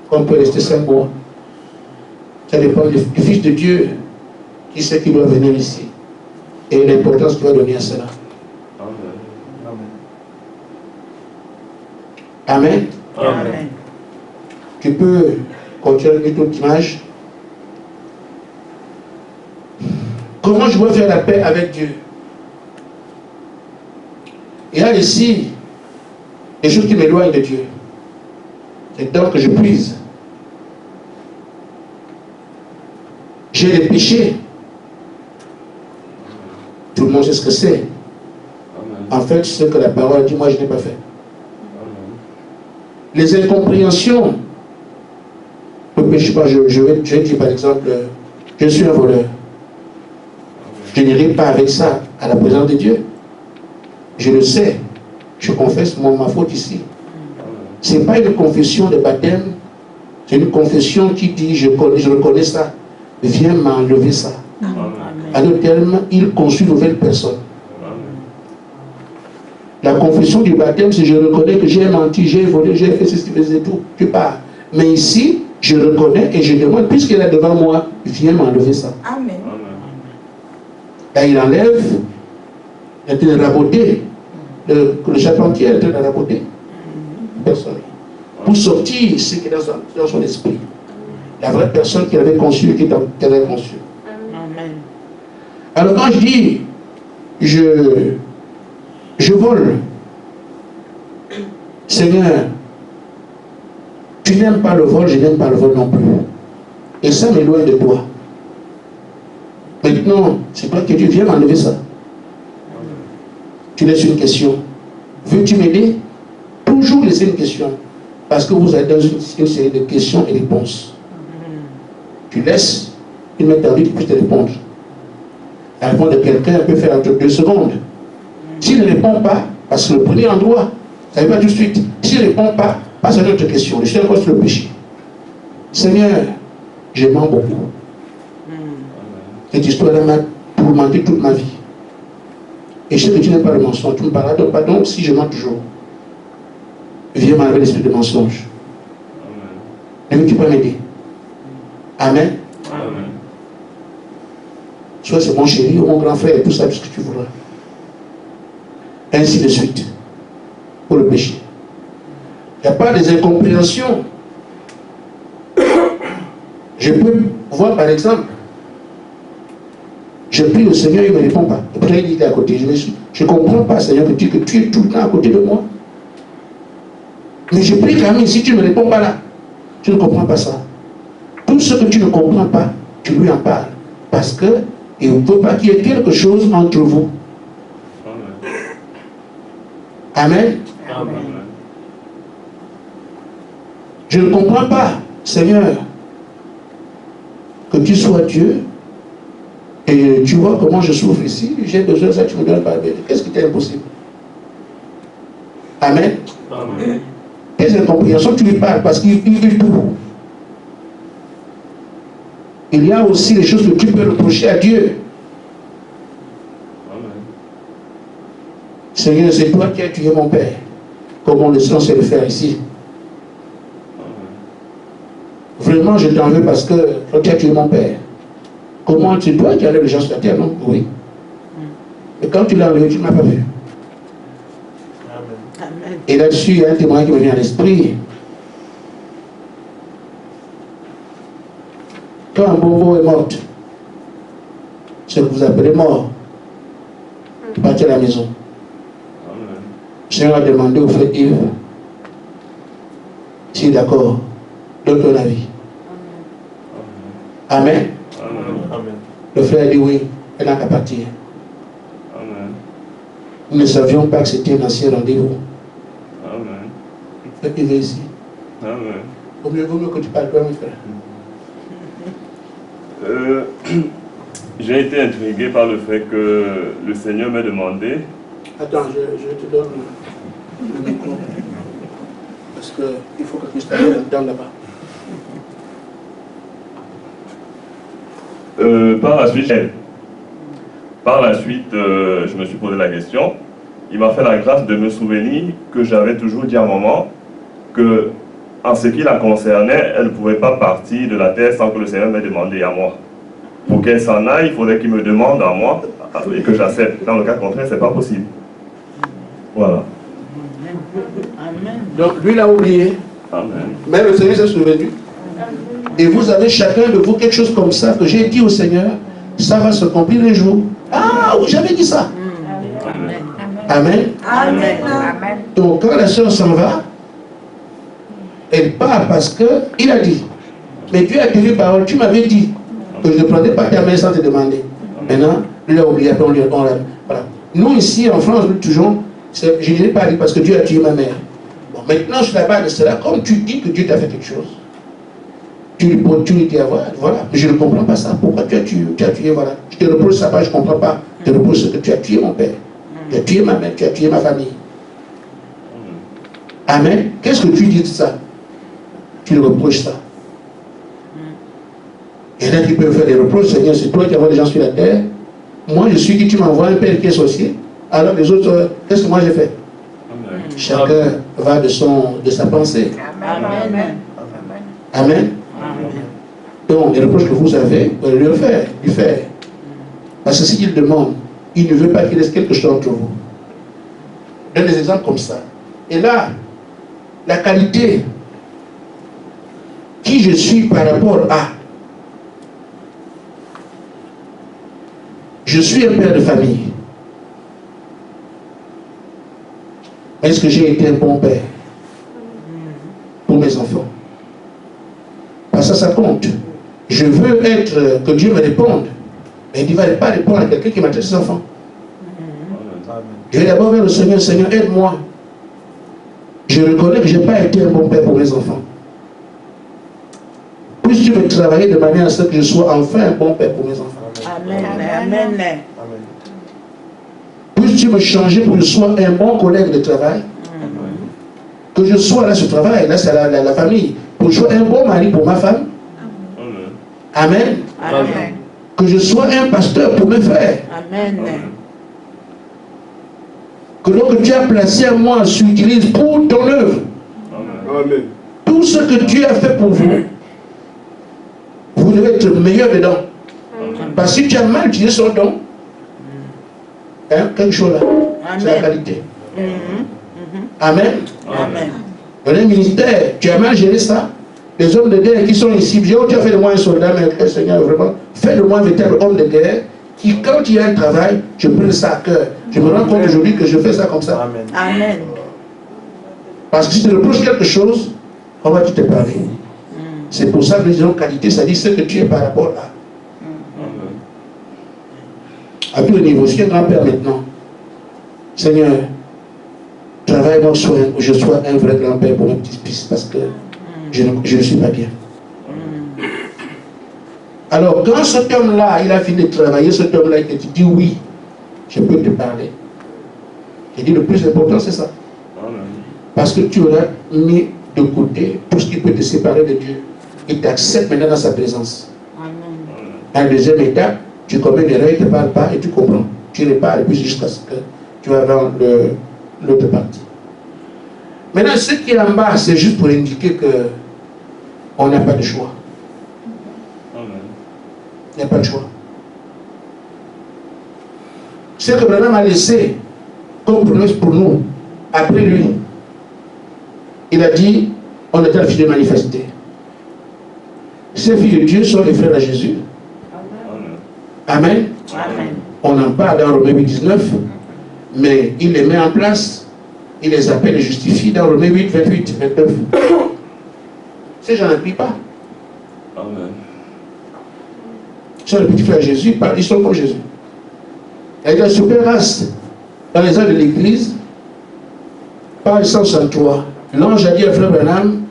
[SPEAKER 1] on peut rester 5 mois. Ça dépend du Fils de Dieu qui sait qu'il doit venir ici et l'importance qu'il va donner à cela. Amen.
[SPEAKER 4] Amen.
[SPEAKER 1] Tu peux continuer avec toute image. Comment je dois faire la paix avec Dieu? Il y a ici des choses qui m'éloignent de Dieu. C'est donc que je prise. J'ai des péchés. Tout le monde sait ce que c'est. En fait, ce que la parole dit, moi je n'ai pas fait. Les incompréhensions. Le péché, je vais dire par exemple, je suis un voleur. Je n'irai pas avec ça à la présence de Dieu. Je le sais. Je confesse ma faute ici. Ce n'est pas une confession de baptême. C'est une confession qui dit, je reconnais ça. Viens m'enlever ça. À d'autres termes, il construit une nouvelle personne. La confession du baptême, c'est je reconnais que j'ai menti, j'ai volé, j'ai fait ceci, faisais tout. Tu pars. Mais ici, je reconnais et je demande, puisqu'il est devant moi, viens m'enlever ça.
[SPEAKER 6] Amen.
[SPEAKER 1] Là, il enlève, il est en train de raboter. Le charpentier est en train de raboter. Personne. Pour sortir ce qui est dans son esprit. La vraie personne qu'il avait conçue et qui avait conçue.
[SPEAKER 4] Amen.
[SPEAKER 1] Alors quand je dis, je vole, Seigneur, tu n'aimes pas le vol, je n'aime pas le vol non plus. Et ça m'éloigne de toi. Maintenant, c'est toi qui dis, viens m'enlever ça. Tu laisses une question. Veux-tu m'aider? Toujours laisser une question. Parce que vous êtes dans une série de questions et réponses. Tu laisses une main tendue qui puisse te répondre. La réponse de quelqu'un peut faire entre 2 secondes. S'il ne répond pas, parce que le premier endroit, ça ne va pas tout de suite. S'il ne répond pas, passe à une autre question. Je suis encore sur le péché. Seigneur, je mens beaucoup. Cette histoire-là m'a tourmenté toute ma vie. Et je sais que tu n'aimes pas le mensonge. Tu me pardonnes pas. Donc, si je mens toujours, viens m'enlever l'esprit de mensonge. Ne veux-tu pas m'aider? Amen.
[SPEAKER 3] Amen.
[SPEAKER 1] Soit c'est mon chéri ou mon grand frère, tout ça, tout ce que tu voudras. Ainsi de suite. Pour le péché. Il n'y a pas des incompréhensions. Je peux voir par exemple, je prie le Seigneur, il ne me répond pas. Et pourtant il était à côté. Je ne comprends pas, Seigneur, que tu es tout le temps à côté de moi. Mais je prie quand même, si tu ne me réponds pas là, tu ne comprends pas ça. Tout ce que tu ne comprends pas, tu lui en parles. Parce que il ne faut pas qu'il y ait quelque chose entre vous. Amen.
[SPEAKER 3] Amen.
[SPEAKER 1] Je ne comprends pas, Seigneur, que tu sois Dieu. Et tu vois comment je souffre ici. J'ai besoin de ça, tu me donnes pas. Qu'est-ce qui t'est impossible? Amen.
[SPEAKER 3] Amen.
[SPEAKER 1] Tes incompréhensions, tu lui parles parce qu'il vit tout. Il y a aussi les choses que tu peux reprocher à Dieu.
[SPEAKER 3] Amen.
[SPEAKER 1] Seigneur, c'est toi qui as tué mon père. Comment le sang sait le faire ici? Vraiment, je t'en veux parce que toi, tu as tué mon père. Comment tu dois qui enlève les gens sur la terre, non? Oui. Mais quand tu l'as enlevé, tu ne m'as pas vu.
[SPEAKER 4] Amen.
[SPEAKER 1] Et là-dessus, il y a un témoin qui me vient à l'esprit. Quand un bobo est mort, ce que vous appelez mort, tu partis à la maison.
[SPEAKER 3] Amen.
[SPEAKER 1] Le Seigneur a demandé au frère Yves s'il est d'accord. Donne ton avis. Amen.
[SPEAKER 3] Amen.
[SPEAKER 1] Le frère a dit oui, elle n'a qu'à partir.
[SPEAKER 3] Amen.
[SPEAKER 1] Nous ne savions pas que c'était un ancien rendez-vous.
[SPEAKER 3] Amen.
[SPEAKER 1] Le frère Yves est ici.
[SPEAKER 3] Amen.
[SPEAKER 1] Vaut mieux que tu parles toi, mon frère.
[SPEAKER 3] J'ai été intrigué par le fait que le Seigneur m'a demandé.
[SPEAKER 1] Attends, je te donne le micro. Parce qu'il faut que tu puisses aller là-dedans là-bas.
[SPEAKER 3] Par la suite, je me suis posé la question. Il m'a fait la grâce de me souvenir que j'avais toujours dit à maman que, en ce qui la concernait, elle ne pouvait pas partir de la terre sans que le Seigneur m'ait demandé à moi. Pour qu'elle s'en aille, il faudrait qu'il me demande à moi et que j'accepte. Dans le cas contraire, ce n'est pas possible. Voilà.
[SPEAKER 4] Amen.
[SPEAKER 1] Donc lui l'a oublié,
[SPEAKER 3] Amen.
[SPEAKER 1] mais le Seigneur s'est souvenu. Et vous avez chacun de vous quelque chose comme ça que j'ai dit au Seigneur, ça va se accomplir un jour. Ah oui, j'avais dit ça. Amen.
[SPEAKER 4] Amen.
[SPEAKER 6] Amen.
[SPEAKER 1] Donc quand la soeur s'en va, elle part parce qu'il a dit. Mais Dieu a tenu parole, tu m'avais dit que je ne prenais pas ta main sans te demander. Maintenant, lui a oublié, voilà. Nous ici en France, nous toujours, je ne l'ai pas dit parce que Dieu a tué ma mère. Bon, maintenant je suis là-bas de cela, comme tu dis que Dieu t'a fait quelque chose, tu lui dis voilà, mais je ne comprends pas ça. Pourquoi tu as tué, voilà. Je te reproche ça, je ne comprends pas. Je te reproche ce que tu as tué mon père. Tu as tué ma mère, tu as tué ma famille. Amen. Qu'est-ce que tu dis de ça? Tu le reproches ça. Il y en a qui peuvent faire des reproches. Seigneur, c'est toi qui envoies les gens sur la terre. Moi, je suis qui tu m'envoies un père qui est sorcier. Alors les autres, qu'est-ce que moi j'ai fait?
[SPEAKER 3] Amen.
[SPEAKER 1] Chacun va de sa pensée.
[SPEAKER 6] Amen.
[SPEAKER 1] Amen. Donc, les reproches que vous avez, vous allez lui faire. Parce que s'il demande, il ne veut pas qu'il reste quelque chose entre vous. Je donne des exemples comme ça. Et là, la qualité, qui je suis par rapport à. Je suis un père de famille. Est-ce que j'ai été un bon père pour mes enfants? Parce que ça compte. Je veux être, que Dieu me réponde. Mais il ne va pas répondre à quelqu'un qui m'a traité ses enfants. Je vais d'abord vers le Seigneur. Seigneur, aide-moi. Je reconnais que je n'ai pas été un bon père pour mes enfants. Puisses-tu me travailler de manière à ce que je sois enfin un bon père pour mes enfants.
[SPEAKER 4] Amen. Amen.
[SPEAKER 5] Amen.
[SPEAKER 1] Puisses-tu me changer pour que je sois un bon collègue de travail? Que je sois là sur le travail, là c'est la famille. Pour que je sois un bon mari pour ma femme? Amen.
[SPEAKER 4] Amen.
[SPEAKER 1] Que je sois un pasteur pour mes frères.
[SPEAKER 4] Amen.
[SPEAKER 1] Que donc tu as placé en moi s'utilise pour ton œuvre.
[SPEAKER 2] Amen.
[SPEAKER 1] Tout ce que Dieu a fait pour vous, vous devez être meilleur dedans. Parce que si tu as mal utilisé son don, hein, quelque chose là, c'est la qualité. Amen.
[SPEAKER 4] Amen.
[SPEAKER 1] Dans le ministère, tu as mal géré ça. Les hommes de guerre qui sont ici, tu as fait de moi un soldat, mais Seigneur, vraiment, fais de moi un véritable homme de guerre qui, quand il y a un travail, je prends ça à cœur. Je me rends compte aujourd'hui que je fais ça comme ça.
[SPEAKER 5] Amen.
[SPEAKER 4] Amen.
[SPEAKER 1] Parce que si tu reproches quelque chose, on va te parler. C'est pour ça que nous disons qualité, ça dit ce que tu es par rapport à. À tous les niveaux, je suis un grand-père maintenant. Seigneur, travaille-moi que je sois un vrai grand-père pour mes petits-fils parce que je ne suis pas bien. Alors, quand cet homme-là, il a fini de travailler, cet homme-là, il te dit oui, je peux te parler. Il dit le plus important, c'est ça. Parce que tu auras mis de côté tout ce qui peut te séparer de Dieu. Il t'accepte maintenant dans sa présence. À la deuxième étape, tu commets une erreur, il ne te parle pas et tu comprends. Tu répares et puis jusqu'à ce que tu vas dans l'autre partie. Maintenant, ce qui est en bas, c'est juste pour indiquer qu'on n'a pas de choix. Il n'y a pas de choix. Ce que Branham a laissé comme promesse pour nous, après lui, il a dit, on est à la fille de manifester. Ces filles de Dieu sont les frères à Jésus. Amen.
[SPEAKER 4] Amen.
[SPEAKER 1] On en parle dans Romains 8, 19, mais il les met en place, il les appelle et justifie dans Romains 8, 28, 29. Ces gens n'appuient pas.
[SPEAKER 3] Amen.
[SPEAKER 1] Ce sont les petits frères à Jésus, ils sont comme Jésus. Et la super race, dans les âges de l'Église, page 163, l'ange a dit à frère Branham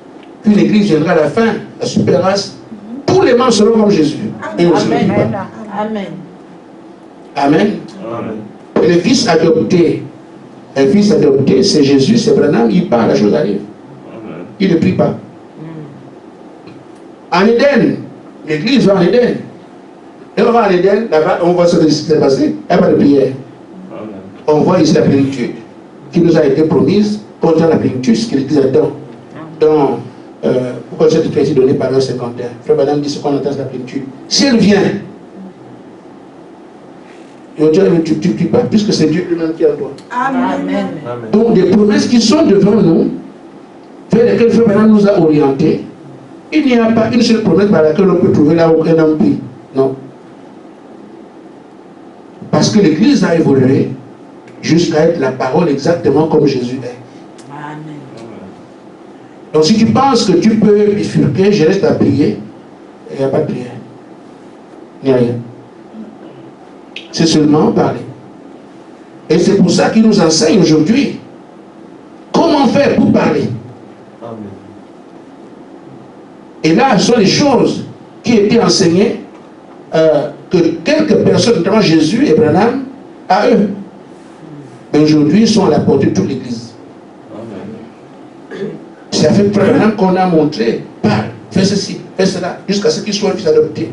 [SPEAKER 1] qu'une Église viendra à la fin, la super race, tous les membres seront comme Jésus. Et aussi,
[SPEAKER 4] Amen. Amen.
[SPEAKER 1] Amen.
[SPEAKER 3] Amen.
[SPEAKER 1] Et le fils adopté, un fils adopté, c'est Jésus, c'est Branham, il parle, la chose arrive.
[SPEAKER 3] Amen.
[SPEAKER 1] Il ne prie pas. En Éden, l'église va en Éden. Et on va en Éden, là-bas, on voit ce qui s'est passé, il n'y a pas de prière.
[SPEAKER 3] Amen.
[SPEAKER 1] On voit ici la plénitude qui nous a été promise contre la plénitude, ce que l'église attend. Dans, pourquoi cette écrit donnée par l'an 51. Frère Branham dit ce qu'on entend, c'est la plénitude. Si elle vient, tu ne pries pas, puisque c'est Dieu lui-même qui est en toi.
[SPEAKER 4] Amen.
[SPEAKER 5] Amen.
[SPEAKER 1] Donc, des promesses qui sont devant nous, vers lesquelles Frère Branham nous a orientés, il n'y a pas une seule promesse par laquelle on peut trouver là où un homme prie. Non. Parce que l'Église a évolué jusqu'à être la parole exactement comme Jésus est.
[SPEAKER 4] Amen.
[SPEAKER 1] Donc si tu penses que tu peux bifurquer, je reste à prier, il n'y a pas de prière. Il n'y a rien. C'est seulement parler. Et c'est pour ça qu'il nous enseigne aujourd'hui comment faire pour parler.
[SPEAKER 5] Amen.
[SPEAKER 1] Et là, ce sont les choses qui étaient enseignées que quelques personnes, notamment Jésus et Branham, à eux. Mais aujourd'hui, ils sont à la portée de toute l'Église. C'est avec Branham qu'on a montré, parle, fais ceci, fais cela, jusqu'à ce qu'il soit le fils adopté.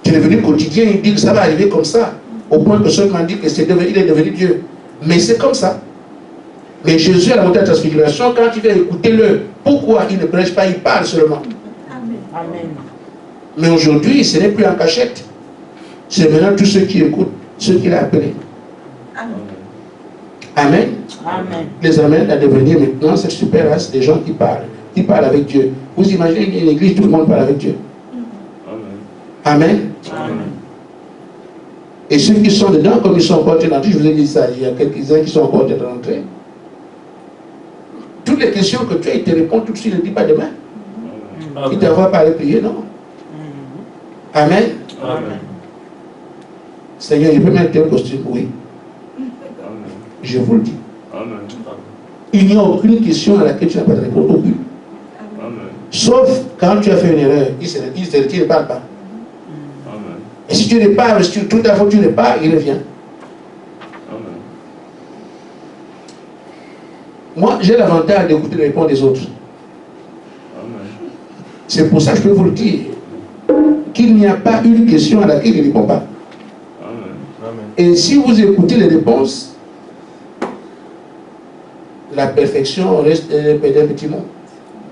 [SPEAKER 1] C'est devenu quotidien, il dit que ça va arriver comme ça, au point que seulement dit qu'il est devenu Dieu. Mais c'est comme ça. Mais Jésus, à la montée de la transfiguration, quand tu viens écouter-le, pourquoi il ne prêche pas, il parle seulement.
[SPEAKER 4] Amen.
[SPEAKER 1] Mais aujourd'hui, ce n'est plus en cachette. C'est maintenant tous ceux qui écoutent, ceux qu'il a appelés. Amen.
[SPEAKER 4] Amen.
[SPEAKER 1] Les amène à devenir maintenant cette super race des gens qui parlent avec Dieu. Vous imaginez une église, tout le monde parle avec Dieu. Amen.
[SPEAKER 4] Amen.
[SPEAKER 1] Et ceux qui sont dedans, comme ils sont encore d'entrer, je vous ai dit ça, il y a quelques-uns qui sont encore d'entrer. Toutes les questions que tu as, il te répond tout de suite, ne dis pas demain. Il ne t'envoie pas aller prier, non. Amen.
[SPEAKER 5] Amen.
[SPEAKER 1] Seigneur, je peux mettre tel costume? Oui. Je vous le dis.
[SPEAKER 3] Amen.
[SPEAKER 1] Il n'y a aucune question à laquelle tu n'as pas de réponse. Aucune.
[SPEAKER 3] Amen.
[SPEAKER 1] Sauf quand tu as fait une erreur. Il ne parle pas.
[SPEAKER 3] Amen.
[SPEAKER 1] Et si tu repars, si tout à fait tu repars, il revient.
[SPEAKER 3] Amen.
[SPEAKER 1] Moi, j'ai l'avantage d'écouter les réponses des autres.
[SPEAKER 3] Amen.
[SPEAKER 1] C'est pour ça que je peux vous le dire, qu'il n'y a pas une question à laquelle il ne répond pas.
[SPEAKER 3] Amen.
[SPEAKER 5] Amen.
[SPEAKER 1] Et si vous écoutez les réponses, la perfection reste un petit mot.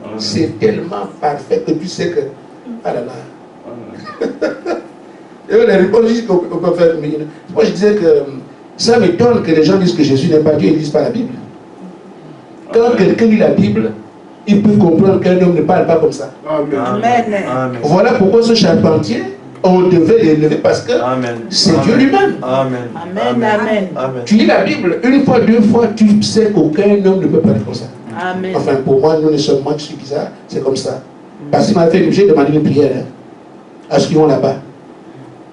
[SPEAKER 3] Amen.
[SPEAKER 1] C'est tellement parfait que tu sais que... Ah là là.
[SPEAKER 3] Amen.
[SPEAKER 1] Et les réponses disent qu'on peut faire... Moi je disais que ça m'étonne que les gens disent que Jésus n'est pas Dieu, ils ne lisent pas la Bible. Quand quelqu'un lit la Bible, il peut comprendre qu'un homme ne parle pas comme ça.
[SPEAKER 2] Amen.
[SPEAKER 4] Amen.
[SPEAKER 5] Amen.
[SPEAKER 1] Voilà pourquoi ce charpentier, on devait l'élever parce que
[SPEAKER 5] Amen.
[SPEAKER 1] c'est Dieu lui-même.
[SPEAKER 5] Amen.
[SPEAKER 4] Amen. Amen.
[SPEAKER 5] Amen.
[SPEAKER 1] Tu lis la Bible une fois, deux fois, tu sais qu'aucun homme ne peut parler comme ça.
[SPEAKER 4] Amen.
[SPEAKER 1] Enfin, pour moi, nous ne sommes moi qui suis bizarre, c'est comme ça. Parce qu'il m'a fait l'objet de demander une prière à ceux qui vont là-bas.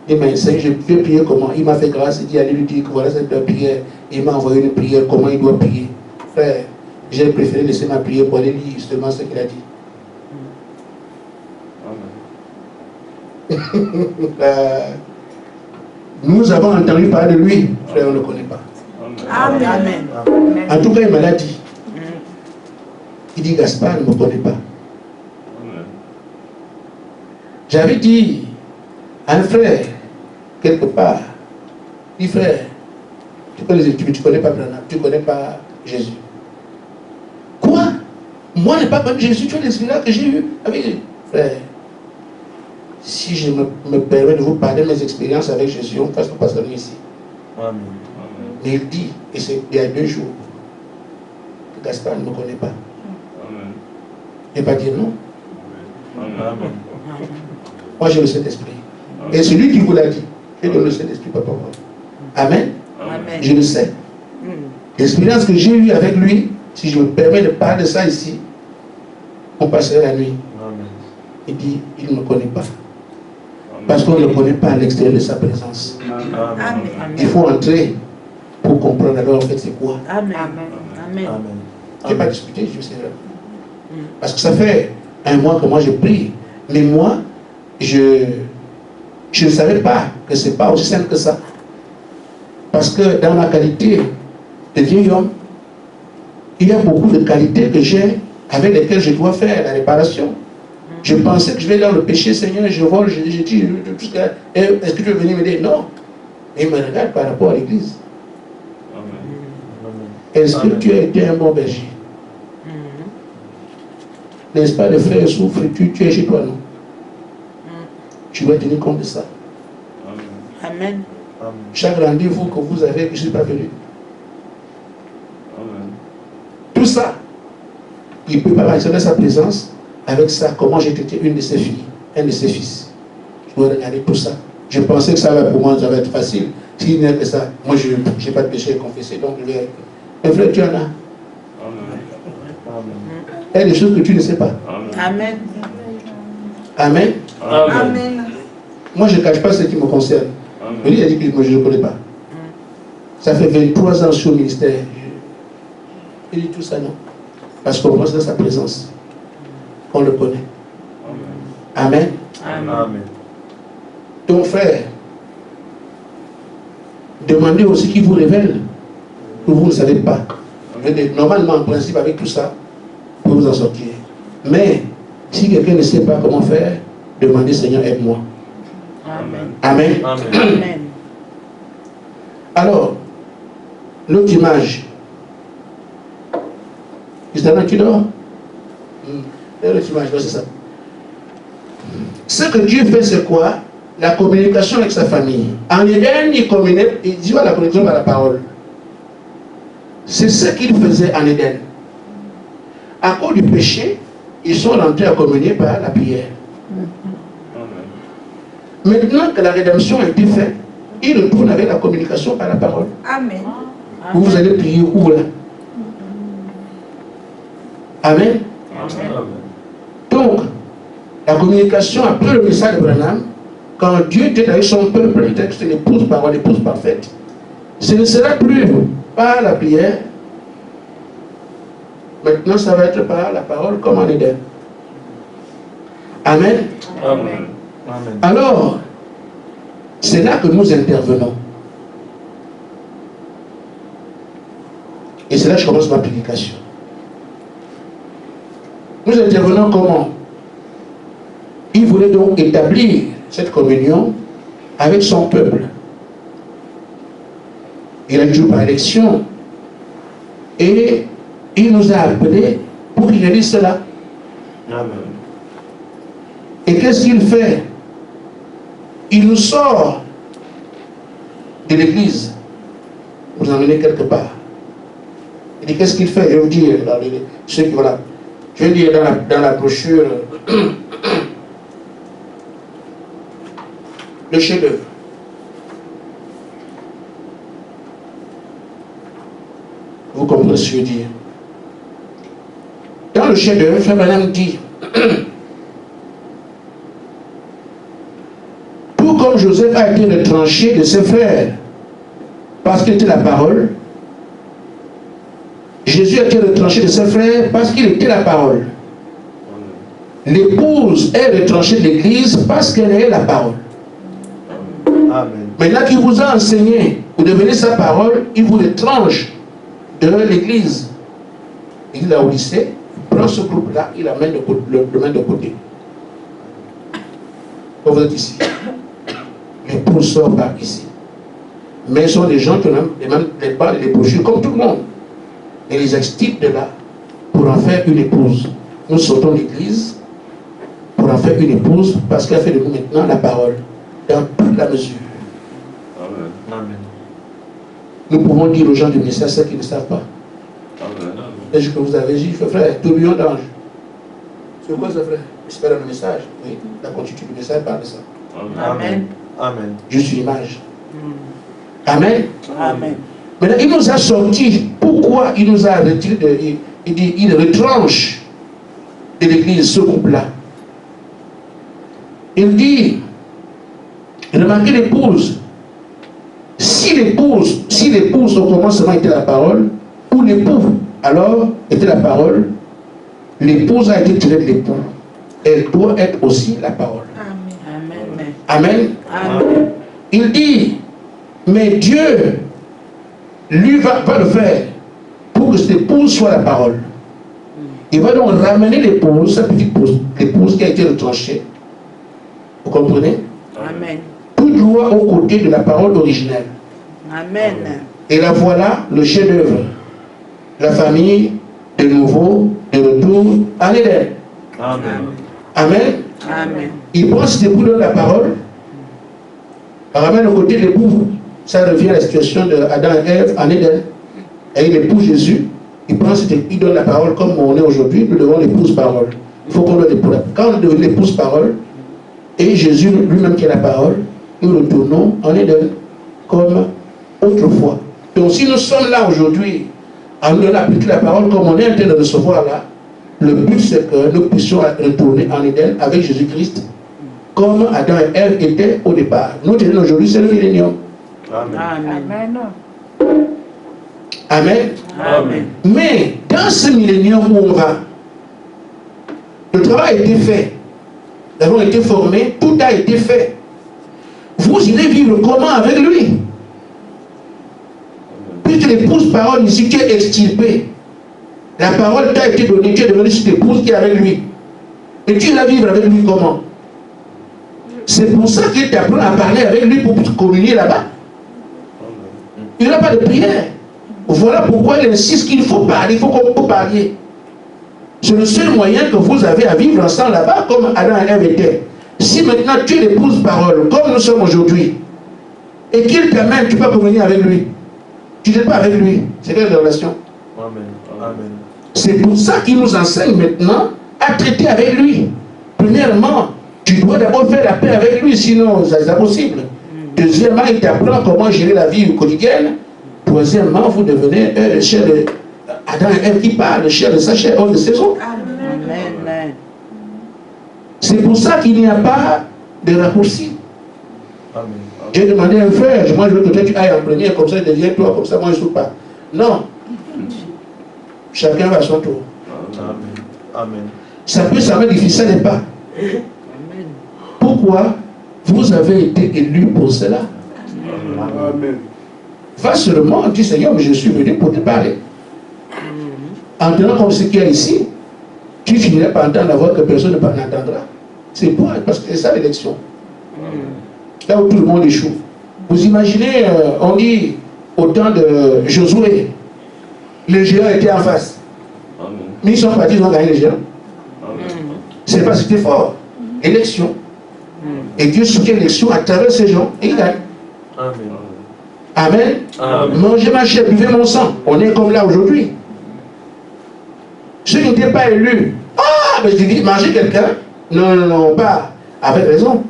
[SPEAKER 1] Il m'a enseigné, je vais prier comment. Il m'a fait grâce, il dit, allez lui dire que voilà cette prière. Il m'a envoyé une prière, comment il doit prier. Frère, j'ai préféré laisser ma prière pour aller lire justement ce qu'il a dit. Nous avons entendu parler de lui, frère, on ne le connaît pas.
[SPEAKER 3] Amen.
[SPEAKER 4] Amen.
[SPEAKER 5] Amen.
[SPEAKER 1] En tout cas, il m'a dit. Il dit, Gaspard ne me connaît pas.
[SPEAKER 3] Amen.
[SPEAKER 1] J'avais dit à un frère, quelque part, dit frère, tu connais les études, tu ne connais pas Branham, tu ne connais pas Jésus. Quoi? Moi, je n'ai pas connu Jésus, tu as l'expérience que j'ai eue avec lui. Frère, si je me permets de vous parler de mes expériences avec Jésus, on ne passe pas seulement ici.
[SPEAKER 5] Amen.
[SPEAKER 1] Mais il dit, et c'est il y a 2 jours, que Gaspard ne me connaît pas.
[SPEAKER 3] Amen.
[SPEAKER 1] Il ne va pas dire non.
[SPEAKER 5] Amen.
[SPEAKER 1] Moi, j'ai le Saint-Esprit. Et celui qui vous l'a dit, j'ai donné le Saint-Esprit, papa. Amen.
[SPEAKER 4] Amen.
[SPEAKER 1] Je le sais. L'expérience que j'ai eue avec lui, si je me permets de parler de ça ici, on passerait la nuit.
[SPEAKER 5] Amen.
[SPEAKER 1] Il dit, il ne me connaît pas. Parce qu'on ne le connaît pas à l'extérieur de sa présence.
[SPEAKER 5] Amen.
[SPEAKER 1] Il faut entrer pour comprendre alors en fait c'est quoi.
[SPEAKER 4] Amen. Amen.
[SPEAKER 5] Amen.
[SPEAKER 1] Je n'ai pas discuté, je sais. Parce que ça fait un mois que moi je prie. Mais moi, je ne savais pas que ce n'est pas aussi simple que ça. Parce que dans ma qualité de vieil homme, il y a beaucoup de qualités que j'ai avec lesquelles je dois faire la réparation. Je pensais que je vais dans le péché, Seigneur, je vole, je dis, est-ce que tu veux venir m'aider? Non. Et il me regarde par rapport à l'église. Est-ce que tu as été un bon berger? N'est-ce pas, le frère souffre, tu es chez toi, non? Tu dois tenir compte de ça.
[SPEAKER 4] Amen.
[SPEAKER 1] Chaque rendez-vous que vous avez, je ne suis pas venu.
[SPEAKER 3] Amen.
[SPEAKER 1] Tout ça, il ne peut pas mentionner sa présence avec ça, comment j'ai traité une de ses filles, un de ses fils. Je dois regarder tout ça. Je pensais que ça va pour moi, ça va être facile. S'il n'y a que ça, moi je n'ai pas de péché à confesser, donc je vais... Mais frère, tu en as.
[SPEAKER 3] Amen.
[SPEAKER 1] Il y a des choses que tu ne sais pas.
[SPEAKER 4] Amen.
[SPEAKER 1] Amen.
[SPEAKER 2] Amen.
[SPEAKER 1] Moi, je ne cache pas ce qui me concerne. Lui, il a dit que moi, je ne le connais pas. Ça fait 23 ans sur le ministère. Il dit tout ça, non. Parce qu'on pense dans sa présence. On le connaît. Amen.
[SPEAKER 5] Amen.
[SPEAKER 1] Ton frère, demandez aussi qu'il vous révèle que vous ne savez pas. Normalement, en principe, avec tout ça, vous pouvez vous en sortir. Mais, si quelqu'un ne sait pas comment faire, demandez, Seigneur, aide-moi.
[SPEAKER 4] Amen.
[SPEAKER 1] Amen.
[SPEAKER 5] Amen.
[SPEAKER 4] Amen.
[SPEAKER 1] Alors, l'autre image. Justement, tu dors? L'autre image, c'est ça. Ce que Dieu fait, c'est quoi? La communication avec sa famille. En Éden, il communique, il dit la communication par la parole. C'est ce qu'il faisait en Éden. À cause du péché, ils sont rentrés à communier par la prière. Maintenant que la rédemption a été faite, il retourne avec la communication par la parole.
[SPEAKER 6] Amen.
[SPEAKER 1] Vous allez prier où là? Amen. Donc, la communication après le message de Branham, quand Dieu était avec son peuple, il était que c'est l'épouse parfaite, ce ne sera plus par la prière. Maintenant, ça va être par la parole comme en Éden. Amen.
[SPEAKER 5] Amen. Amen.
[SPEAKER 1] Alors, C'est là que nous intervenons. Et c'est là que je commence ma prédication. Nous intervenons comment? Il voulait donc établir cette communion avec son peuple. Il a joué par élection. Et il nous a appelés pour qu'il réalise cela.
[SPEAKER 5] Amen.
[SPEAKER 1] Et qu'est-ce qu'il fait? Il nous sort de l'église, vous emmenez quelque part. Il dit qu'est-ce qu'il fait? Je vais vous dire, ceux qui voilà, je vais dire dans la brochure le chef-d'œuvre. Vous comprenez ce que je veux dire? Dans le chef-d'œuvre, Frère Branham dit tout comme Joseph a été retranché de ses frères parce qu'il était la parole, Jésus a été retranché de ses frères parce qu'il était la parole. L'épouse est retranchée de l'église parce qu'elle est la parole.
[SPEAKER 5] Amen.
[SPEAKER 1] Maintenant qu'il vous a enseigné, vous devenez sa parole, il vous retranche de l'église. Il est au lycée, il prend ce groupe-là, il amène le met de côté. Vous êtes ici. L'épouse sort par ici. Mais ce sont des gens qui ont les brochures comme tout le monde. Et les extirpent de là pour en faire une épouse. Nous sortons de l'église pour en faire une épouse parce qu'elle fait de nous maintenant la parole dans toute la mesure.
[SPEAKER 3] Amen.
[SPEAKER 5] Amen.
[SPEAKER 1] Nous pouvons dire aux gens du ministère ce qu'ils ne savent pas.
[SPEAKER 3] Amen.
[SPEAKER 1] Est-ce que vous avez dit, frère, tourbillon d'ange? C'est quoi ça, frère? C'est pas dans le message. Oui, la continuité du message parle de ça.
[SPEAKER 4] Amen.
[SPEAKER 5] Amen.
[SPEAKER 1] Juste une image. Amen.
[SPEAKER 4] Amen.
[SPEAKER 1] Maintenant, il nous a sortis. Pourquoi il nous a retiré il retranche de l'église ce groupe-là. Il dit, remarquez l'épouse. Si l'épouse au commencement était la parole, ou l'époux alors était la parole, l'épouse a été tirée de l'époux. Elle doit être aussi la parole.
[SPEAKER 4] Amen.
[SPEAKER 1] Amen.
[SPEAKER 4] Amen.
[SPEAKER 1] Il dit, mais Dieu, lui, va le faire pour que cette épouse soit la parole. Il va donc ramener l'épouse, sa petite épouse qui a été retranchée. Vous comprenez?
[SPEAKER 4] Amen.
[SPEAKER 1] Tout droit aux côtés de la parole originelle.
[SPEAKER 4] Amen.
[SPEAKER 1] Et là voilà le chef-d'œuvre. La famille, de nouveau, de retour en Éden.
[SPEAKER 5] Amen.
[SPEAKER 1] Amen.
[SPEAKER 4] Amen.
[SPEAKER 1] Il prend cette épouse de la parole, ramène au côté de l'époux. Ça revient à la situation d'Adam et Ève en Éden. Et il épouse Jésus. Il prend cette épouse, il donne la parole comme on est aujourd'hui. Nous devons l'épouse parole. Il faut qu'on donne l'épouse. Quand on devient l'épouse parole, et Jésus lui-même qui est la parole, nous retournons en Éden comme autrefois. Donc si nous sommes là aujourd'hui, à nous appliquer la parole comme on est en train de recevoir là, le but c'est que nous puissions retourner en Éden avec Jésus-Christ comme Adam et Ève étaient au départ. Nous tenons aujourd'hui, c'est le millénium.
[SPEAKER 5] Amen.
[SPEAKER 4] Amen.
[SPEAKER 1] Amen.
[SPEAKER 4] Amen.
[SPEAKER 1] Mais dans ce millénium où on va, le travail a été fait. Nous avons été formés, tout a été fait. Vous irez vivre comment avec lui? Puisque l'épouse parole ici, tu es extirpé. La parole t'a été donnée, tu es devenu cette épouse qui est avec lui. Et tu iras vivre avec lui comment? C'est pour ça qu'il t'apprend à parler avec lui pour communier là-bas. Il n'y a pas de prière. Voilà pourquoi il insiste qu'il faut parler, il faut qu'on peut parler. C'est le seul moyen que vous avez à vivre ensemble là-bas comme Adam et Ève étaient. Si maintenant tu l'épouses parole, comme nous sommes aujourd'hui, et qu'il t'amène, tu peux communier avec lui. Tu n'es pas avec lui. C'est quelle relation?
[SPEAKER 5] Amen. Amen.
[SPEAKER 1] C'est pour ça qu'il nous enseigne maintenant à traiter avec lui. Premièrement, tu dois d'abord faire la paix avec lui, sinon c'est impossible. Deuxièmement, il t'apprend comment gérer la vie quotidienne. Troisièmement, vous devenez le chair de Adam et Ève qui parle, le chair de sa chair, homme de ses os.
[SPEAKER 4] Amen.
[SPEAKER 1] C'est pour ça qu'il n'y a pas de raccourci.
[SPEAKER 5] Amen.
[SPEAKER 1] J'ai demandé à un frère, moi je veux que toi tu ailles en premier, comme ça deviens toi, comme ça moi je ne soupe pas. Non. Chacun va à son tour.
[SPEAKER 5] Amen. Amen.
[SPEAKER 1] Ça peut sembler difficile, ça n'est pas.
[SPEAKER 4] Amen.
[SPEAKER 1] Pourquoi? Vous avez été élu pour cela.
[SPEAKER 2] Amen.
[SPEAKER 1] Va seulement, dis Seigneur, mais je suis venu pour te parler. En tenant comme ce qu'il y a ici, tu finiras par entendre la voix que personne n'entendra. C'est toi, parce que c'est ça l'élection. Là où tout le monde échoue. Vous imaginez, on dit, au temps de Josué, les géants étaient en face. Mais ils sont partis, ils ont gagné les géants. C'est parce que c'était fort. Élection. Et Dieu soutient l'élection à travers ces gens et il gagne. Amen.
[SPEAKER 5] Amen.
[SPEAKER 1] Mangez ma chair, buvez mon sang. On est comme là aujourd'hui. Ceux qui n'étaient pas élus. Ah, mais je dis, manger quelqu'un. Non, non, non, pas. Avec raison.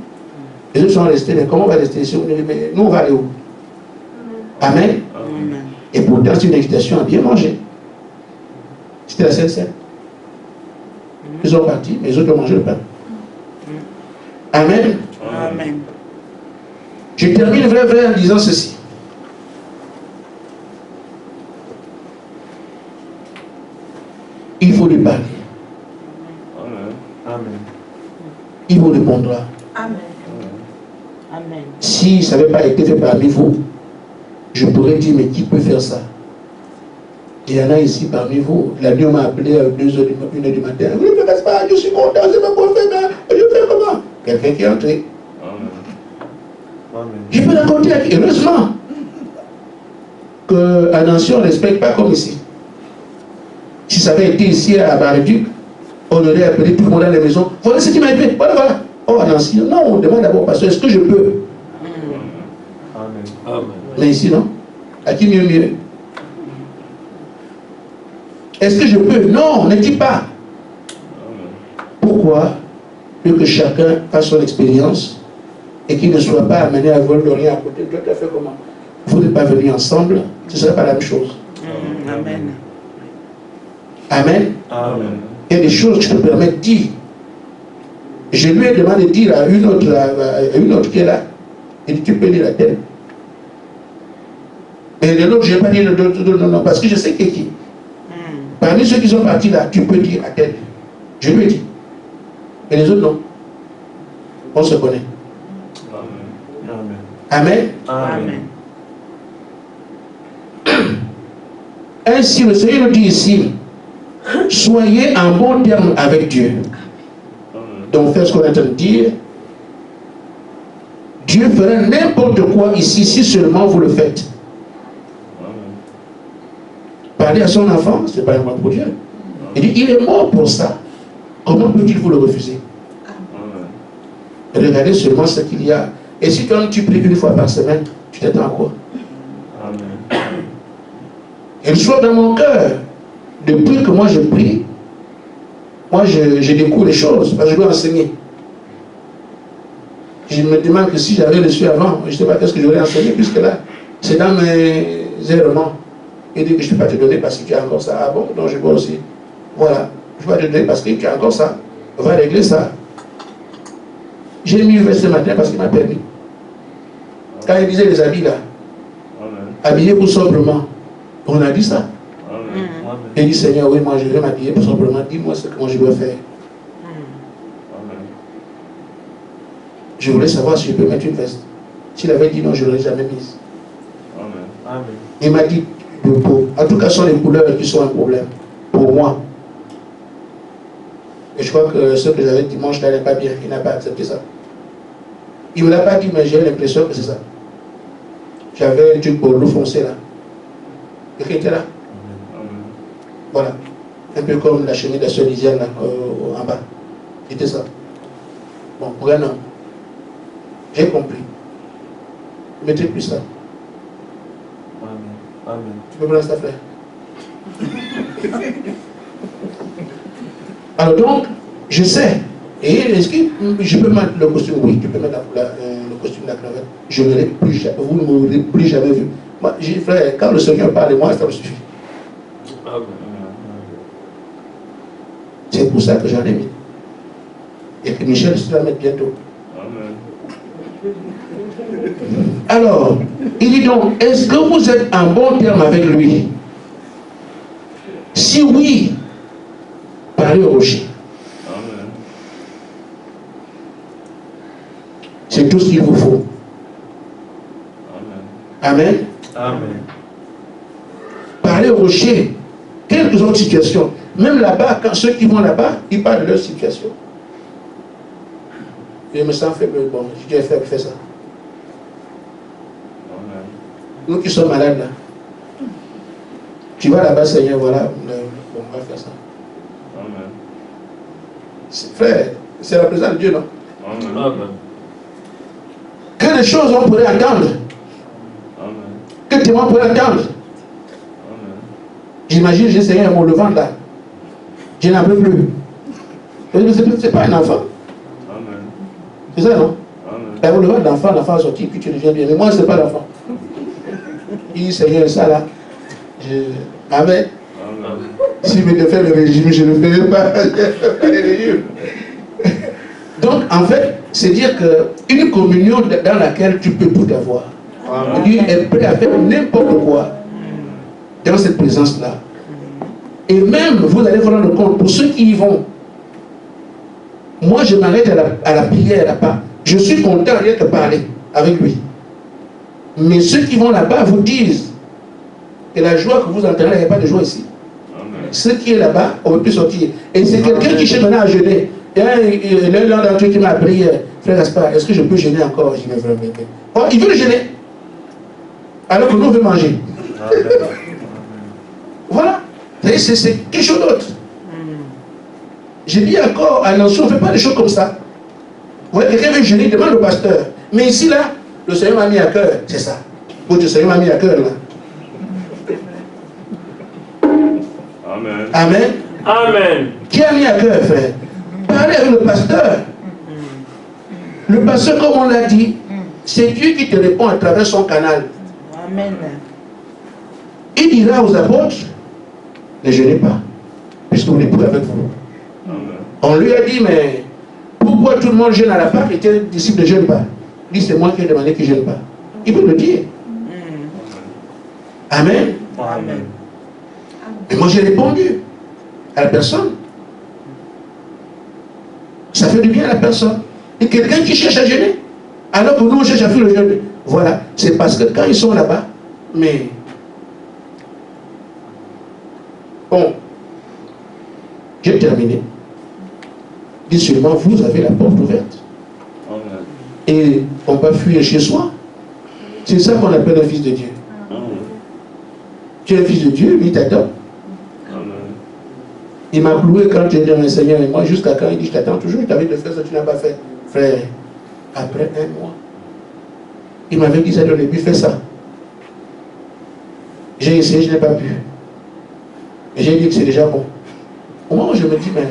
[SPEAKER 1] Les autres sont restés, mais comment on va rester ici? Mais nous, on va aller où? Amen.
[SPEAKER 4] Amen.
[SPEAKER 1] Et pourtant, c'est une invitation à bien manger. C'était la Sainte-Seine. Ils sont partis, mais les autres ont mangé le pain. Amen.
[SPEAKER 4] Amen.
[SPEAKER 1] Je termine vrai en disant ceci. Il faut lui parler.
[SPEAKER 5] Amen.
[SPEAKER 1] Il vous répondra.
[SPEAKER 4] Amen. Amen.
[SPEAKER 1] Si ça n'avait pas été fait parmi vous, je pourrais dire, mais qui peut faire ça? Il y en a ici parmi vous. La nuit, on m'a appelé à 2h, 1h du matin. Oui, ne me pas, je suis content, je ne sais pas quoi faire, mais je fais comment? Quelqu'un qui est entré.
[SPEAKER 5] Amen.
[SPEAKER 1] Je peux raconter, heureusement, qu'à Nancy, on ne respecte pas comme ici. Si ça avait été ici à Bar-le-Duc, on aurait appelé tout le monde à la maison. Voilà ce qui m'a fait. Voilà, voilà. Oh, à Nancy, non, on demande d'abord au pasteur, est-ce que je peux?
[SPEAKER 5] Amen.
[SPEAKER 1] Mais ici, non. À qui mieux? Est-ce que je peux? Non, ne dis pas. Pourquoi? Pour que chacun fasse son expérience et qu'il ne soit pas amené à voler rien à côté. Toi, tu as fait comment? Vous n'êtes pas venus ensemble, ce ne serait pas la même chose.
[SPEAKER 4] Amen.
[SPEAKER 1] Amen.
[SPEAKER 5] Amen.
[SPEAKER 1] Il y a des choses que je peux permettre de dire. Je lui ai demandé de dire à une autre qui est là. Il dit, tu peux lire la tête. Et de l'autre, je n'ai pas dit non, parce que je sais qui. Parmi ceux qui sont partis là, tu peux dire à tête. Je lui ai dit. Et les autres, non. On se connaît.
[SPEAKER 5] Amen.
[SPEAKER 1] Amen.
[SPEAKER 5] Amen.
[SPEAKER 1] Ainsi, le Seigneur nous dit ici, soyez en bon terme avec Dieu. Donc, faites ce qu'on est en train de dire. Dieu fera n'importe quoi ici si seulement vous le faites. Parler à son enfant, ce n'est pas un mal pour Dieu. Il dit, il est mort pour ça. Comment peut-il vous le refuser? Regardez seulement ce qu'il y a. Et si quand tu pries une fois par semaine, tu t'attends à quoi?
[SPEAKER 5] Amen.
[SPEAKER 1] Il soit dans mon cœur. Depuis que moi je prie, moi je découvre les choses, parce que je dois enseigner. Je me demande que si j'avais reçu avant, je ne sais pas qu'est-ce que j'aurais enseigné, puisque là, c'est dans mes errements. Il dit que je ne peux pas te donner parce que tu as encore ça. Ah bon? Donc je vois aussi. Voilà. Je ne peux pas te donner parce que tu as encore ça. On va régler ça. J'ai mis le ce matin parce qu'il m'a permis. Quand il disait les habits là, habillez-vous sobrement. On a dit ça. Et il dit, Seigneur, oui, moi je vais m'habiller sobrement. Dis-moi ce que moi je dois faire. Je voulais savoir si je peux mettre une veste. S'il avait dit non, je ne l'aurais jamais mise.
[SPEAKER 5] Amen.
[SPEAKER 1] Il m'a dit de peau. En tout cas, ce sont les couleurs qui sont un problème pour moi. Et je crois que ce que j'avais dimanche n'allait pas bien. Il n'a pas accepté ça. Il ne me l'a pas dit, mais j'ai l'impression que c'est ça. J'avais un truc bordeaux foncé là. Et qui était là. Voilà. Un peu comme la chemise de la sœur Lisiane là, en bas. C'était ça. Bon, pour un homme. J'ai compris. Mettez plus ça.
[SPEAKER 5] Amen.
[SPEAKER 1] Tu peux prendre ça, frère. Alors donc, je sais. Et est-ce que je peux mettre le costume? Oui, tu peux mettre le costume, la cravate. Je ne l'aurai plus jamais. Vous ne m'aurez plus jamais vu. Moi, j'ai frère, quand le Seigneur parle de moi, ça me suffit. C'est pour ça que j'en ai mis. Et que Michel se va mettre bientôt. Alors, il dit donc, est-ce que vous êtes en bon terme avec lui? Si oui, parlez au rocher. C'est tout ce qu'il vous faut. Amen.
[SPEAKER 5] Amen.
[SPEAKER 1] Parlez au rocher. Quelques autres situations. Même là-bas, quand ceux qui vont là-bas, ils parlent de leur situation. Je me sens faible. Bon, je dis fais ça. Nous qui sommes malades là. Tu vas là-bas, Seigneur, voilà. Bon, on va faire ça. Frère, c'est la présence de Dieu, non?
[SPEAKER 5] Amen.
[SPEAKER 1] Que les choses on pourrait attendre. Que témoins pourraient attendre. J'imagine, j'ai Seigneur mon levant là. Je n'en peux plus. C'est pas un enfant. C'est ça, non? Au levant de l'enfant a sorti, puis tu deviens bien. Mais moi, ce n'est pas l'enfant. Il dit, Seigneur, ça là. Amen. Si je me fais le régime, je ne le ferai pas. Donc, en fait, c'est dire qu'une communion dans laquelle tu peux tout avoir. Dieu est prêt à faire n'importe quoi dans cette présence-là. Et même, vous allez vous rendre compte, pour ceux qui y vont, moi, je m'arrête à la prière là-bas. Je suis content rien que parler avec lui. Mais ceux qui vont là-bas vous disent que la joie que vous entendez, il n'y a pas de joie ici. Ceux qui est là-bas, on ne peut plus sortir. Et c'est quelqu'un qui cherche maintenant à jeûner. Il y a l'un d'entre eux qui m'a appris, frère Gaspard, est-ce que je peux jeûner encore? Je dis, mais oh, il veut le jeûner. Alors que nous, on veut manger. Voilà. C'est quelque chose d'autre. J'ai dit encore, à l'ancien, on ne fait pas des choses comme ça. Vous voyez, quelqu'un veut jeûner, demande au pasteur. Mais ici, là, le Seigneur m'a mis à cœur. C'est ça. Le Seigneur m'a mis à cœur, là.
[SPEAKER 3] Amen.
[SPEAKER 1] Amen.
[SPEAKER 5] Amen.
[SPEAKER 1] Qui a mis à cœur, frère? Parlez avec le pasteur. Le pasteur, comme on l'a dit, c'est Dieu qui te répond à travers son canal.
[SPEAKER 4] Amen.
[SPEAKER 1] Il dira aux apôtres, ne jeûnez pas, puisque vous n'êtes plus avec vous.
[SPEAKER 3] Amen.
[SPEAKER 1] On lui a dit, mais pourquoi tout le monde jeûne à la Pâque et tes disciples ne jeûnent pas? Il dit, c'est moi qui ai demandé qu'ils ne jeûnent pas. Il peut le dire. Amen.
[SPEAKER 5] Amen.
[SPEAKER 1] Et moi j'ai répondu à la personne. Ça fait du bien à la personne. Et quelqu'un qui cherche à jeûner, alors que nous on cherche à faire le jeûne. Voilà, c'est parce que quand ils sont là-bas, mais bon, j'ai terminé. Dis seulement, vous avez la porte ouverte.
[SPEAKER 3] Amen.
[SPEAKER 1] Et on va fuir chez soi. C'est ça qu'on appelle un fils de Dieu. Tu es un fils de Dieu, lui t'attend. Il m'a cloué quand tu es dans le Seigneur. Et moi, jusqu'à quand il dit, je t'attends toujours, il t'avait de faire ça, tu n'as pas fait. Frère, après un mois, il m'avait dit ça au début, fais ça. J'ai essayé, je n'ai pas pu. Et j'ai dit que c'est déjà bon. Au moment où je me dis, mais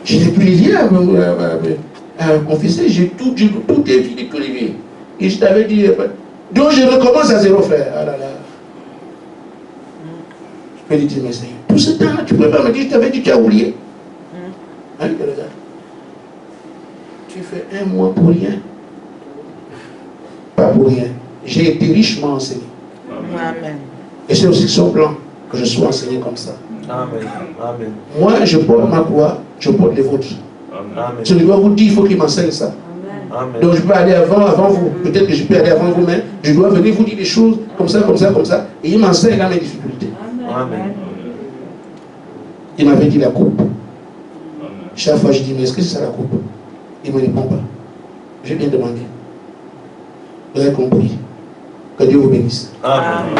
[SPEAKER 1] je n'ai plus les liens à confesser, j'ai tout évité, tout les. Et je t'avais dit, donc je recommence à zéro, frère. Ah là là. Je peux lui dire, mais Seigneur, tout ce temps-là, tu ne peux pas me dire, je t'avais dit, tu as oublié. Hein, regarde. Tu fais un mois pour rien. Pas pour rien. J'ai été richement enseigné.
[SPEAKER 4] Amen.
[SPEAKER 1] Et c'est aussi son plan que je sois enseigné comme ça.
[SPEAKER 5] Amen. Amen.
[SPEAKER 1] Moi, je porte ma croix, je porte les vôtres.
[SPEAKER 5] Amen.
[SPEAKER 1] Je dois vous dire, il faut qu'il m'enseigne ça.
[SPEAKER 5] Amen.
[SPEAKER 1] Donc je peux aller avant vous. Peut-être que je peux aller avant vous, mais je dois venir vous dire des choses comme ça, comme ça, comme ça. Et il m'enseigne dans mes difficultés.
[SPEAKER 5] Amen.
[SPEAKER 1] Il m'avait dit la coupe. Chaque fois, je dis, mais est-ce que c'est ça la coupe? Il ne me répond pas. J'ai bien demandé. Vous avez compris. Que Dieu vous bénisse.
[SPEAKER 5] Amen.